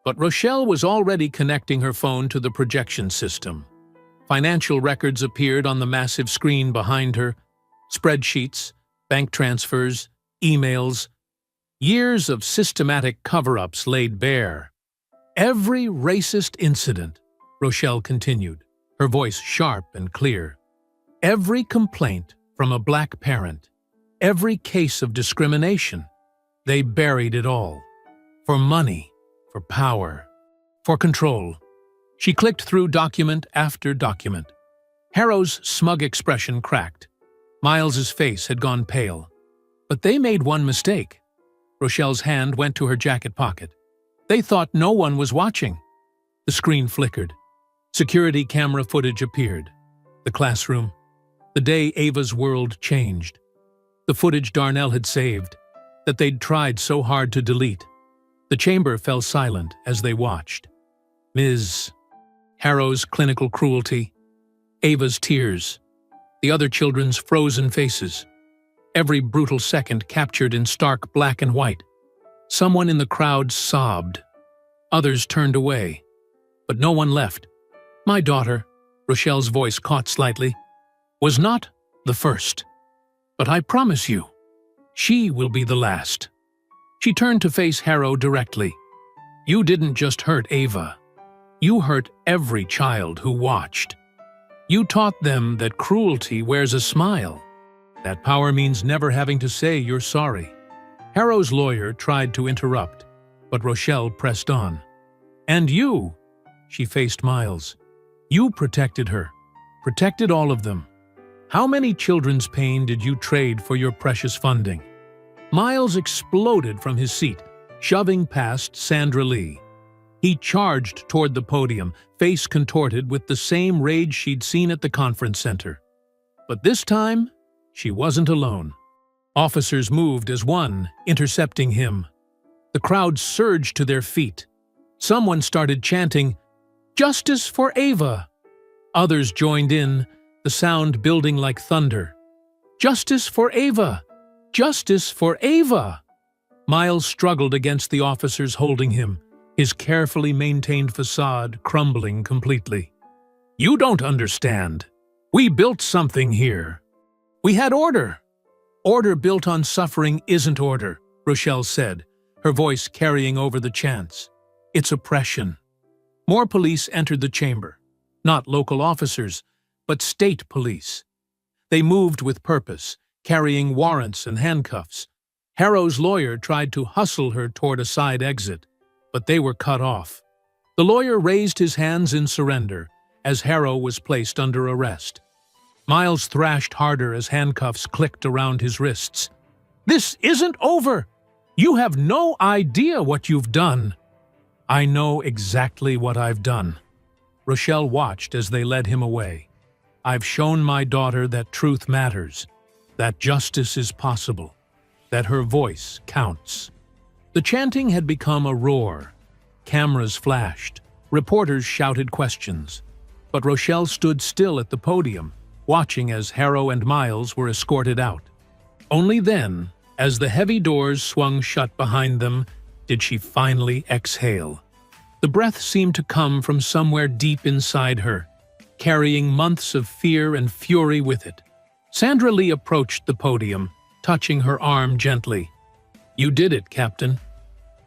But Rochelle was already connecting her phone to the projection system. Financial records appeared on the massive screen behind her. Spreadsheets, bank transfers, emails. Years of systematic cover-ups laid bare. "Every racist incident," Rochelle continued, her voice sharp and clear. "Every complaint from a black parent. Every case of discrimination. They buried it all. For money, for power, for control." She clicked through document after document. Harrow's smug expression cracked. Miles's face had gone pale. But they made one mistake. Rochelle's hand went to her jacket pocket. They thought no one was watching. The screen flickered. Security camera footage appeared. The classroom. The day Ava's world changed. The footage Darnell had saved, that they'd tried so hard to delete. The chamber fell silent as they watched. Ms. Harrow's clinical cruelty, Ava's tears, the other children's frozen faces. Every brutal second captured in stark black and white. Someone in the crowd sobbed. Others turned away. But no one left. My daughter, Rochelle's voice caught slightly, was not the first. But I promise you, she will be the last. She turned to face Harrow directly. You didn't just hurt Ava. You hurt every child who watched. You taught them that cruelty wears a smile. That power means never having to say you're sorry. Harrow's lawyer tried to interrupt, but Rochelle pressed on. And you, she faced Miles. You protected her, protected all of them. How many children's pain did you trade for your precious funding? Miles exploded from his seat, shoving past Sandra Lee. He charged toward the podium, face contorted with the same rage she'd seen at the conference center. But this time, she wasn't alone. Officers moved as one, intercepting him. The crowd surged to their feet. Someone started chanting, "Justice for Ava!" Others joined in, the sound building like thunder. "Justice for Ava! Justice for Ava!" Miles struggled against the officers holding him, his carefully maintained facade crumbling completely. "You don't understand. We built something here. We had order." "Order built on suffering isn't order," Rochelle said, her voice carrying over the chants. "It's oppression." More police entered the chamber. Not local officers, but state police. They moved with purpose, carrying warrants and handcuffs. Harrow's lawyer tried to hustle her toward a side exit, but they were cut off. The lawyer raised his hands in surrender as Harrow was placed under arrest. Miles thrashed harder as handcuffs clicked around his wrists. "This isn't over! You have no idea what you've done!" "I know exactly what I've done." Rochelle watched as they led him away. "I've shown my daughter that truth matters, that justice is possible, that her voice counts." The chanting had become a roar. Cameras flashed. Reporters shouted questions. But Rochelle stood still at the podium, watching as Harrow and Miles were escorted out. Only then, as the heavy doors swung shut behind them, did she finally exhale. The breath seemed to come from somewhere deep inside her, carrying months of fear and fury with it. Sandra Lee approached the podium, touching her arm gently. "You did it, Captain."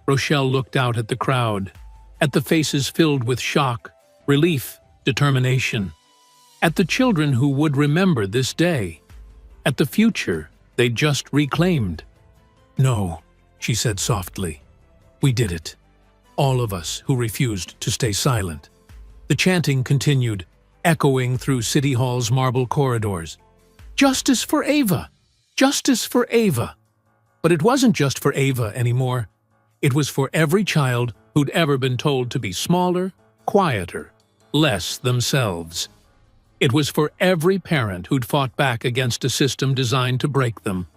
Rochelle looked out at the crowd, at the faces filled with shock, relief, determination, at the children who would remember this day, at the future they'd just reclaimed. "No," she said softly. "We did it. All of us who refused to stay silent." The chanting continued, echoing through City Hall's marble corridors. "Justice for Ava! Justice for Ava!" But it wasn't just for Ava anymore. It was for every child who'd ever been told to be smaller, quieter, less themselves. It was for every parent who'd fought back against a system designed to break them.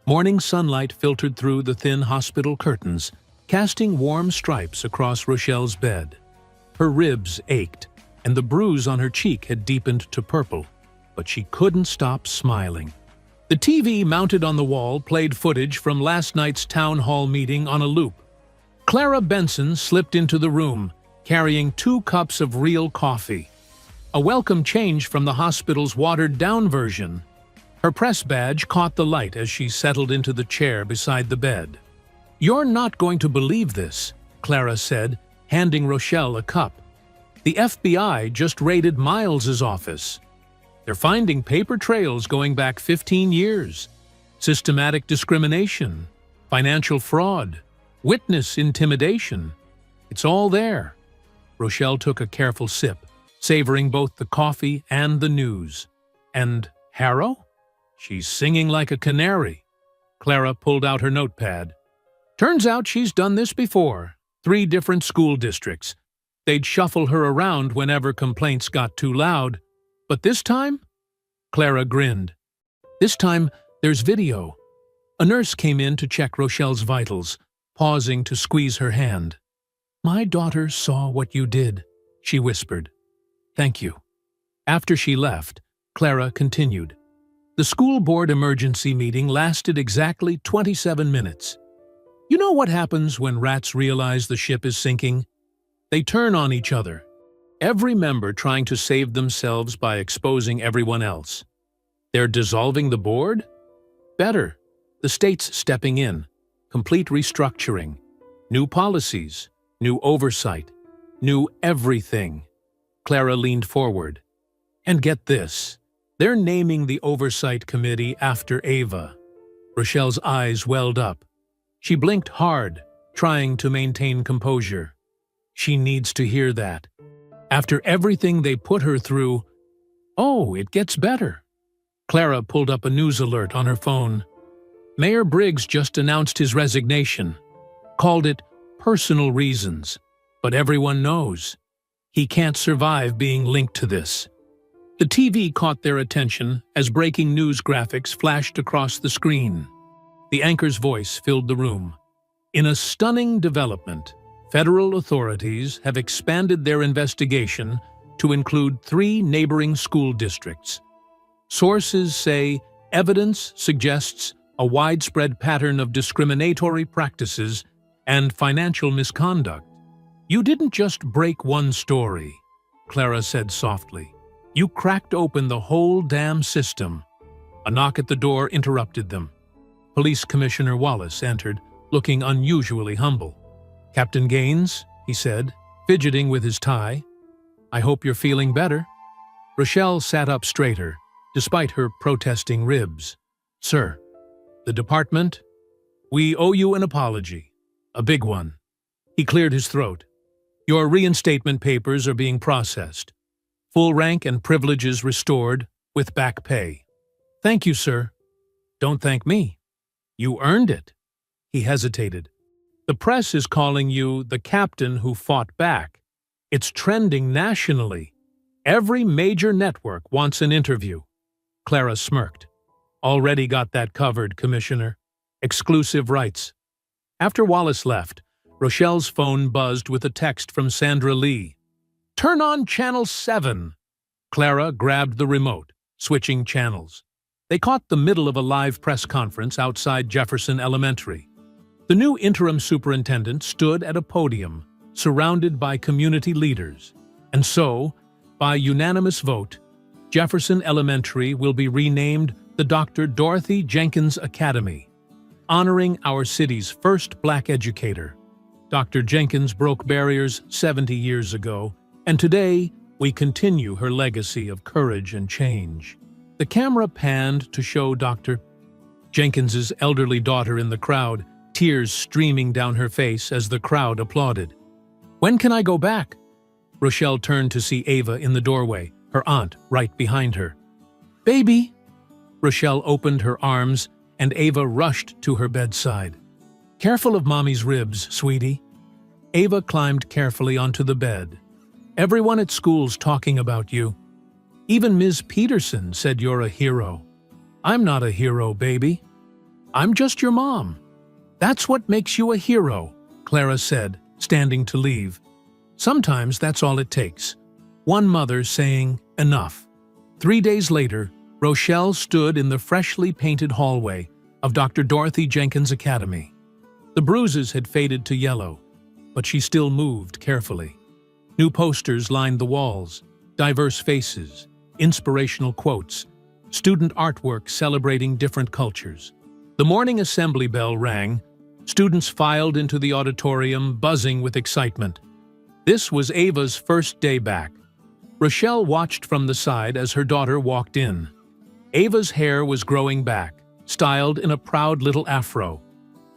Morning sunlight filtered through the thin hospital curtains, casting warm stripes across Rochelle's bed. Her ribs ached, and the bruise on her cheek had deepened to purple, but she couldn't stop smiling. The TV mounted on the wall played footage from last night's town hall meeting on a loop. Clara Benson slipped into the room, carrying 2 cups of real coffee. A welcome change from the hospital's watered-down version. Her press badge caught the light as she settled into the chair beside the bed. "You're not going to believe this," Clara said, handing Rochelle a cup. "The FBI just raided Miles's office. They're finding paper trails going back 15 years. Systematic discrimination, financial fraud, witness intimidation. It's all there." Rochelle took a careful sip, savoring both the coffee and the news. "And Harrow? She's singing like a canary." Clara pulled out her notepad. "Turns out she's done this before. 3 different school districts. They'd shuffle her around whenever complaints got too loud. But this time?" Clara grinned. "This time, there's video." A nurse came in to check Rochelle's vitals, pausing to squeeze her hand. "My daughter saw what you did," she whispered. "Thank you." After she left, Clara continued. The school board emergency meeting lasted exactly 27 minutes. You know what happens when rats realize the ship is sinking? They turn on each other, every member trying to save themselves by exposing everyone else. They're dissolving the board? Better, the state's stepping in, complete restructuring, new policies, new oversight, new everything. Clara leaned forward. And get this, they're naming the oversight committee after Ava. Rochelle's eyes welled up. She blinked hard, trying to maintain composure. She needs to hear that. After everything they put her through, oh, it gets better. Clara pulled up a news alert on her phone. Mayor Briggs just announced his resignation, called it personal reasons, but everyone knows. He can't survive being linked to this. The TV caught their attention as breaking news graphics flashed across the screen. The anchor's voice filled the room. In a stunning development, federal authorities have expanded their investigation to include 3 neighboring school districts. Sources say evidence suggests a widespread pattern of discriminatory practices and financial misconduct. "You didn't just break one story," Clara said softly. "You cracked open the whole damn system." A knock at the door interrupted them. Police Commissioner Wallace entered, looking unusually humble. "Captain Gaines," he said, fidgeting with his tie. "I hope you're feeling better." Rochelle sat up straighter, despite her protesting ribs. "Sir, the department, we owe you an apology. A big one." He cleared his throat. "Your reinstatement papers are being processed. Full rank and privileges restored, with back pay." "Thank you, sir." "Don't thank me. You earned it." He hesitated. "The press is calling you the captain who fought back. It's trending nationally. Every major network wants an interview." Clara smirked. "Already got that covered, Commissioner. Exclusive rights." After Wallace left, Rochelle's phone buzzed with a text from Sandra Lee. "Turn on Channel 7." Clara grabbed the remote, switching channels. They caught the middle of a live press conference outside Jefferson Elementary. The new interim superintendent stood at a podium, surrounded by community leaders. And so, by unanimous vote, Jefferson Elementary will be renamed the Dr. Dorothy Jenkins Academy, honoring our city's first Black educator. Dr. Jenkins broke barriers 70 years ago, and today we continue her legacy of courage and change. The camera panned to show Dr. Jenkins's elderly daughter in the crowd, tears streaming down her face as the crowd applauded. "When can I go back?" Rochelle turned to see Ava in the doorway, her aunt right behind her. "Baby!" Rochelle opened her arms, and Ava rushed to her bedside. "Careful of Mommy's ribs, sweetie." Ava climbed carefully onto the bed. "Everyone at school's talking about you. Even Ms. Peterson said you're a hero." "I'm not a hero, baby. I'm just your mom." "That's what makes you a hero," Clara said, standing to leave. "Sometimes that's all it takes. One mother saying, enough." 3 days later, Rochelle stood in the freshly painted hallway of Dr. Dorothy Jenkins' Academy. The bruises had faded to yellow, but she still moved carefully. New posters lined the walls, diverse faces, inspirational quotes, student artwork celebrating different cultures. The morning assembly bell rang. Students filed into the auditorium, buzzing with excitement. This was Ava's first day back. Rochelle watched from the side as her daughter walked in. Ava's hair was growing back, styled in a proud little afro.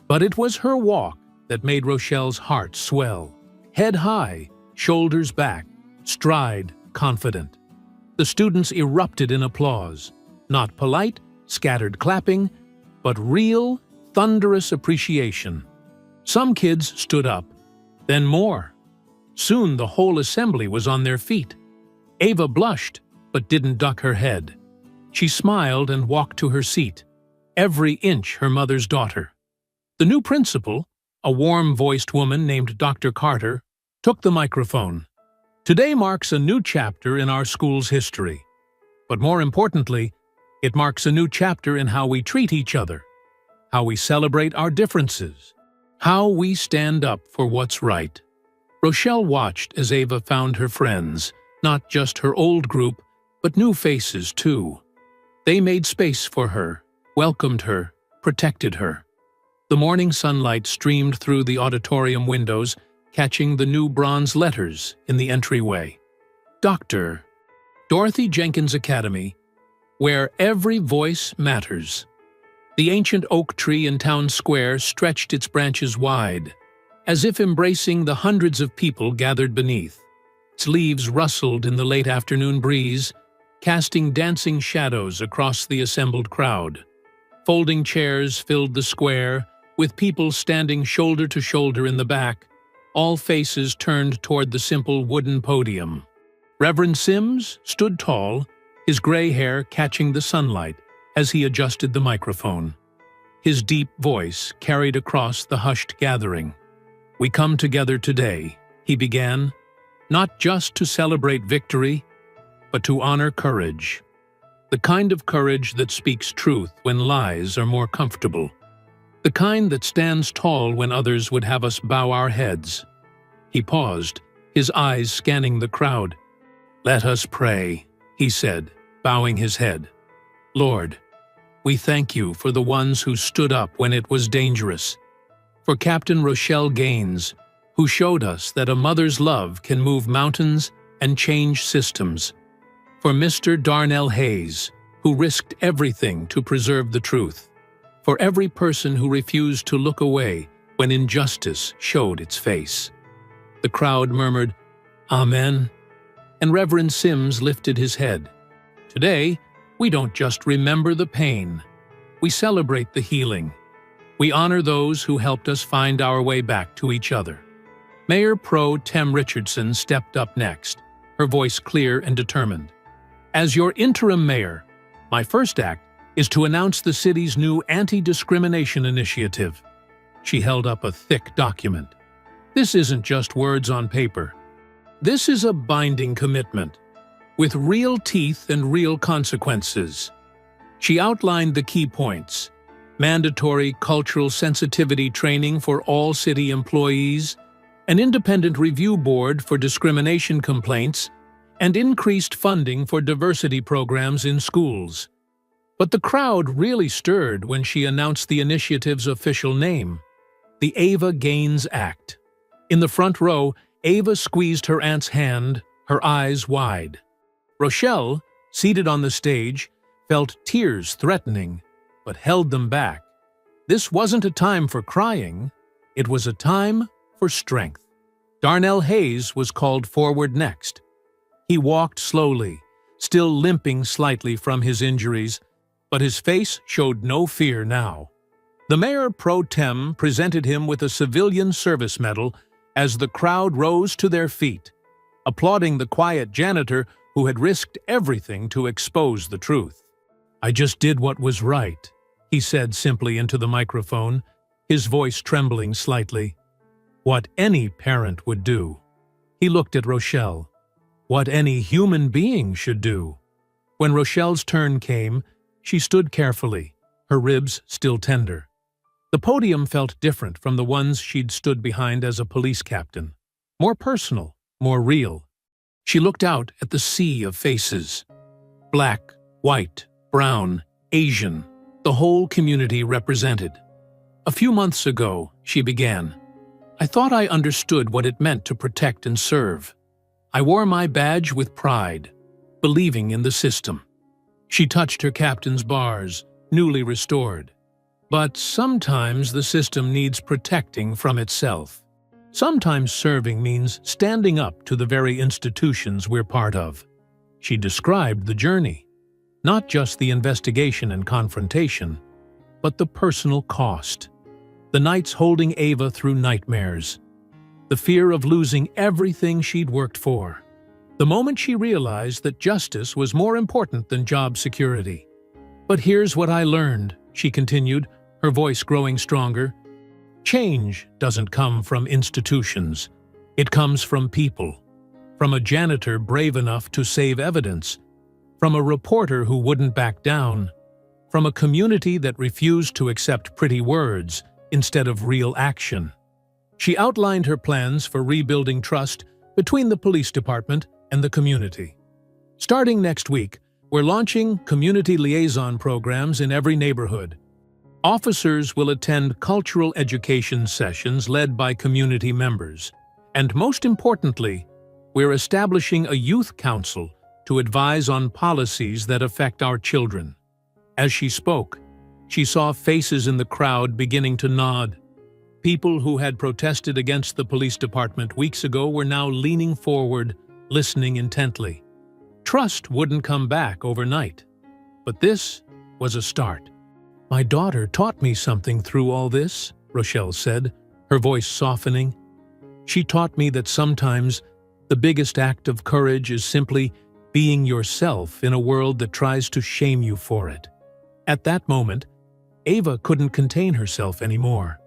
But it was her walk that made Rochelle's heart swell. Head high, shoulders back, stride confident. The students erupted in applause. Not polite, scattered clapping, but real, thunderous appreciation. Some kids stood up, then more. Soon the whole assembly was on their feet. Ava blushed, but didn't duck her head. She smiled and walked to her seat, every inch her mother's daughter. The new principal, a warm-voiced woman named Dr. Carter, took the microphone. Today marks a new chapter in our school's history. But more importantly, it marks a new chapter in how we treat each other, how we celebrate our differences, how we stand up for what's right. Rochelle watched as Ava found her friends, not just her old group, but new faces too. They made space for her, welcomed her, protected her. The morning sunlight streamed through the auditorium windows, catching the new bronze letters in the entryway. Dr. Dorothy Jenkins Academy, where every voice matters. The ancient oak tree in town square stretched its branches wide, as if embracing the hundreds of people gathered beneath. Its leaves rustled in the late afternoon breeze, casting dancing shadows across the assembled crowd. Folding chairs filled the square, with people standing shoulder to shoulder in the back, all faces turned toward the simple wooden podium. Reverend Sims stood tall, his gray hair catching the sunlight as he adjusted the microphone. His deep voice carried across the hushed gathering. "We come together today," he began, "not just to celebrate victory, but to honor courage. The kind of courage that speaks truth when lies are more comfortable. The kind that stands tall when others would have us bow our heads." He paused, his eyes scanning the crowd. "Let us pray," he said, bowing his head. "Lord, we thank you for the ones who stood up when it was dangerous. For Captain Rochelle Gaines, who showed us that a mother's love can move mountains and change systems. For Mr. Darnell Hayes, who risked everything to preserve the truth. For every person who refused to look away when injustice showed its face." The crowd murmured, "Amen," and Reverend Sims lifted his head. "Today, we don't just remember the pain. We celebrate the healing. We honor those who helped us find our way back to each other." Mayor Pro Tem Richardson stepped up next, her voice clear and determined. "As your interim mayor, my first act is to announce the city's new anti-discrimination initiative." She held up a thick document. "This isn't just words on paper. This is a binding commitment, with real teeth and real consequences." She outlined the key points: mandatory cultural sensitivity training for all city employees, an independent review board for discrimination complaints, and increased funding for diversity programs in schools. But the crowd really stirred when she announced the initiative's official name, the Ava Gaines Act. In the front row, Ava squeezed her aunt's hand, her eyes wide. Rochelle, seated on the stage, felt tears threatening, but held them back. This wasn't a time for crying, it was a time for strength. Darnell Hayes was called forward next. He walked slowly, still limping slightly from his injuries, but his face showed no fear now. The mayor pro tem presented him with a civilian service medal as the crowd rose to their feet, applauding the quiet janitor who had risked everything to expose the truth. "I just did what was right," he said simply into the microphone, his voice trembling slightly. "What any parent would do." He looked at Rochelle. "What any human being should do." When Rochelle's turn came, she stood carefully, her ribs still tender. The podium felt different from the ones she'd stood behind as a police captain. More personal, more real. She looked out at the sea of faces. Black, white, brown, Asian, the whole community represented. A few months ago, she began, I thought I understood what it meant to protect and serve. I wore my badge with pride, believing in the system. She touched her captain's bars, newly restored. But sometimes the system needs protecting from itself. Sometimes serving means standing up to the very institutions we're part of. She described the journey, not just the investigation and confrontation, but the personal cost. The nights holding Ava through nightmares. The fear of losing everything she'd worked for. The moment she realized that justice was more important than job security. But here's what I learned, she continued, her voice growing stronger. Change doesn't come from institutions. It comes from people. From a janitor brave enough to save evidence. From a reporter who wouldn't back down. From a community that refused to accept pretty words instead of real action. She outlined her plans for rebuilding trust between the police department and the community. Starting next week, we're launching community liaison programs in every neighborhood. Officers will attend cultural education sessions led by community members. And most importantly, we're establishing a youth council to advise on policies that affect our children. As she spoke, she saw faces in the crowd beginning to nod. People who had protested against the police department weeks ago were now leaning forward, listening intently. Trust wouldn't come back overnight, but this was a start. My daughter taught me something through all this, Rochelle said, her voice softening. She taught me that sometimes the biggest act of courage is simply being yourself in a world that tries to shame you for it. At that moment, Ava couldn't contain herself anymore.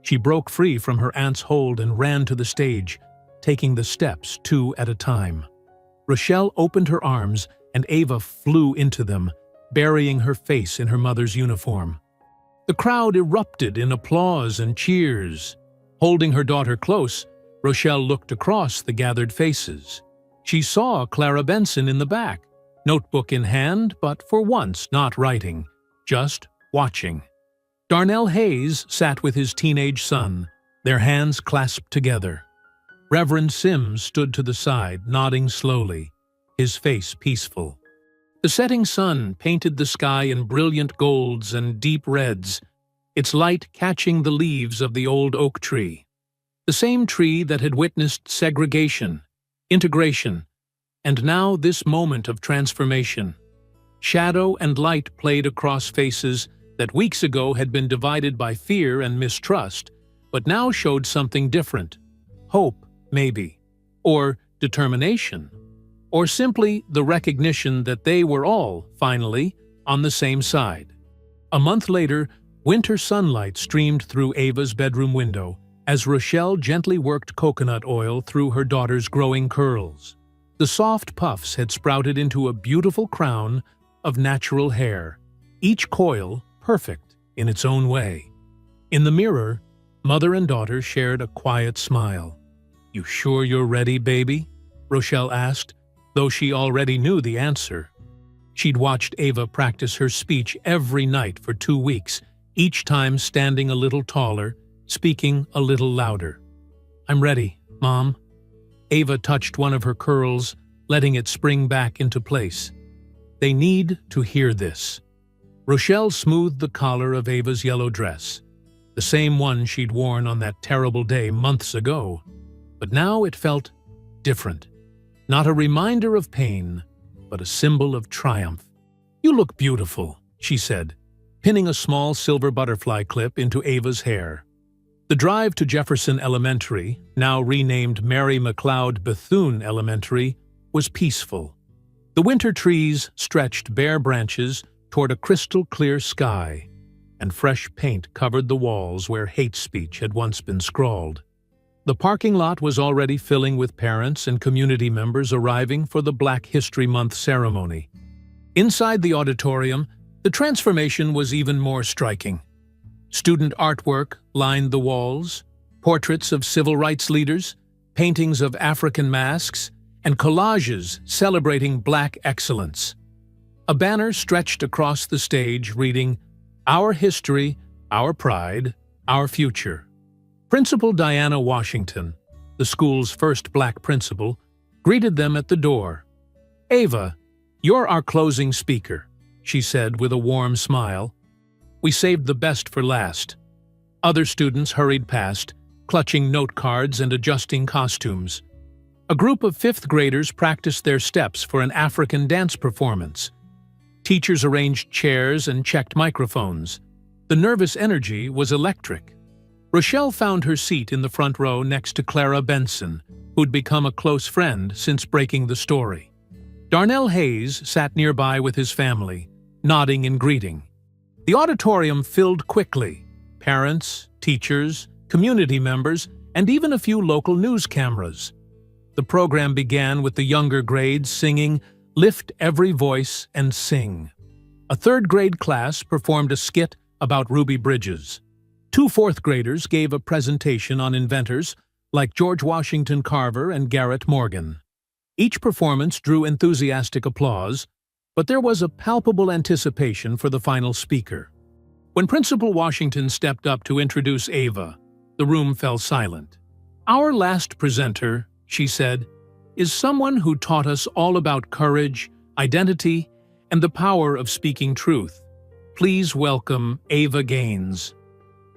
She broke free from her aunt's hold and ran to the stage, taking the steps 2 at a time. Rochelle opened her arms and Ava flew into them, burying her face in her mother's uniform. The crowd erupted in applause and cheers. Holding her daughter close, Rochelle looked across the gathered faces. She saw Clara Benson in the back, notebook in hand, but for once not writing, just watching. Darnell Hayes sat with his teenage son, their hands clasped together. Reverend Sims stood to the side, nodding slowly, his face peaceful. The setting sun painted the sky in brilliant golds and deep reds, its light catching the leaves of the old oak tree. The same tree that had witnessed segregation, integration, and now this moment of transformation. Shadow and light played across faces that weeks ago had been divided by fear and mistrust, but now showed something different. Hope, maybe. Or determination. Or simply the recognition that they were all, finally, on the same side. A month later, winter sunlight streamed through Ava's bedroom window as Rochelle gently worked coconut oil through her daughter's growing curls. The soft puffs had sprouted into a beautiful crown of natural hair, each coil perfect in its own way. In the mirror, mother and daughter shared a quiet smile. "You sure you're ready, baby?" Rochelle asked, though she already knew the answer. She'd watched Ava practice her speech every night for 2 weeks, each time standing a little taller, speaking a little louder. "I'm ready, Mom." Ava touched one of her curls, letting it spring back into place. They need to hear this. Rochelle smoothed the collar of Ava's yellow dress, the same one she'd worn on that terrible day months ago. But now it felt different. Not a reminder of pain, but a symbol of triumph. "You look beautiful," she said, pinning a small silver butterfly clip into Ava's hair. The drive to Jefferson Elementary, now renamed Mary McLeod Bethune Elementary, was peaceful. The winter trees stretched bare branches toward a crystal-clear sky, and fresh paint covered the walls where hate speech had once been scrawled. The parking lot was already filling with parents and community members arriving for the Black History Month ceremony. Inside the auditorium, the transformation was even more striking. Student artwork lined the walls, portraits of civil rights leaders, paintings of African masks, and collages celebrating Black excellence. A banner stretched across the stage reading, "Our history, our pride, our future." Principal Diana Washington, the school's first Black principal, greeted them at the door. "Ava, you're our closing speaker," she said with a warm smile. "We saved the best for last." Other students hurried past, clutching note cards and adjusting costumes. A group of fifth graders practiced their steps for an African dance performance. Teachers arranged chairs and checked microphones. The nervous energy was electric. Rochelle found her seat in the front row next to Clara Benson, who'd become a close friend since breaking the story. Darnell Hayes sat nearby with his family, nodding in greeting. The auditorium filled quickly. Parents, teachers, community members, and even a few local news cameras. The program began with the younger grades singing "Lift Every Voice and Sing." A third-grade class performed a skit about Ruby Bridges. Two fourth graders gave a presentation on inventors like George Washington Carver and Garrett Morgan. Each performance drew enthusiastic applause, but there was a palpable anticipation for the final speaker. When Principal Washington stepped up to introduce Ava, the room fell silent. "Our last presenter," she said, "is someone who taught us all about courage, identity, and the power of speaking truth. Please welcome Ava Gaines."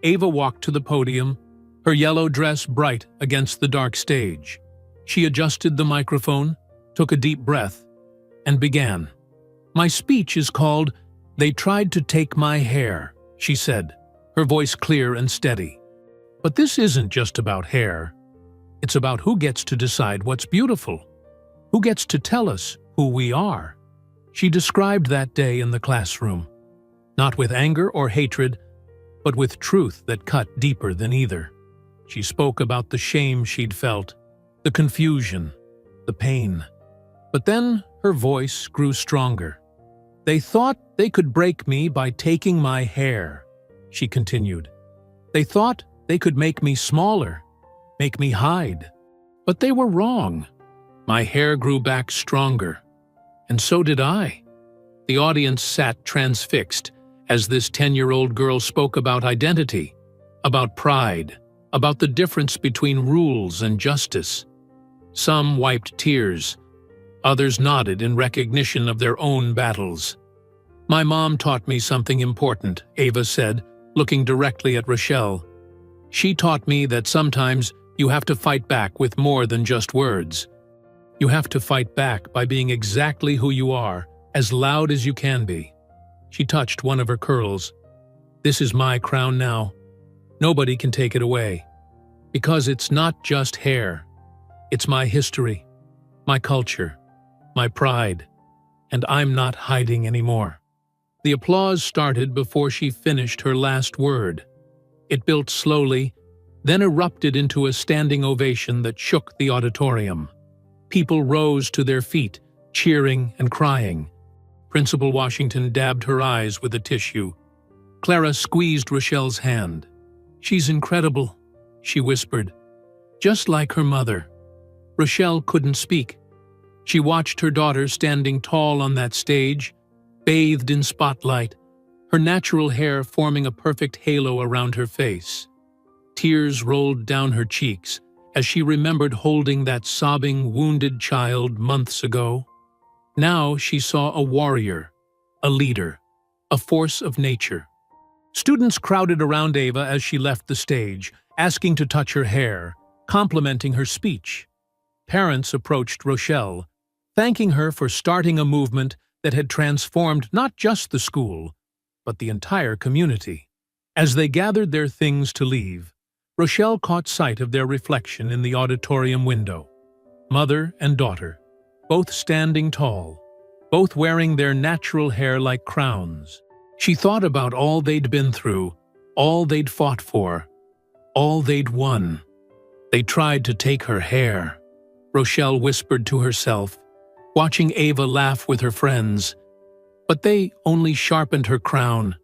Ava walked to the podium, her yellow dress bright against the dark stage. She adjusted the microphone, took a deep breath, and began. "My speech is called 'They Tried to Take My Hair,'" she said, her voice clear and steady. "But this isn't just about hair. It's about who gets to decide what's beautiful, who gets to tell us who we are." She described that day in the classroom, not with anger or hatred, but with truth that cut deeper than either. She spoke about the shame she'd felt, the confusion, the pain. But then her voice grew stronger. "They thought they could break me by taking my hair," she continued. "They thought they could make me smaller, make me hide. But they were wrong. My hair grew back stronger, and so did I." The audience sat transfixed as this 10-year-old girl spoke about identity, about pride, about the difference between rules and justice. Some wiped tears, others nodded in recognition of their own battles. "My mom taught me something important," Ava said, looking directly at Rochelle. "She taught me that sometimes you have to fight back with more than just words. You have to fight back by being exactly who you are, as loud as you can be." She touched one of her curls. "This is my crown now. Nobody can take it away. Because it's not just hair. It's my history, my culture, my pride, and I'm not hiding anymore." The applause started before she finished her last word. It built slowly, then erupted into a standing ovation that shook the auditorium. People rose to their feet, cheering and crying. Principal Washington dabbed her eyes with a tissue. Clara squeezed Rochelle's hand. "She's incredible," she whispered. "Just like her mother." Rochelle couldn't speak. She watched her daughter standing tall on that stage, bathed in spotlight, her natural hair forming a perfect halo around her face. Tears rolled down her cheeks as she remembered holding that sobbing, wounded child months ago. Now she saw a warrior, a leader, a force of nature. Students crowded around Ava as she left the stage, asking to touch her hair, complimenting her speech. Parents approached Rochelle, thanking her for starting a movement that had transformed not just the school, but the entire community. As they gathered their things to leave, Rochelle caught sight of their reflection in the auditorium window. Mother and daughter, both standing tall, both wearing their natural hair like crowns. She thought about all they'd been through, all they'd fought for, all they'd won. They tried to take her hair, Rochelle whispered to herself, watching Ava laugh with her friends. But they only sharpened her crown.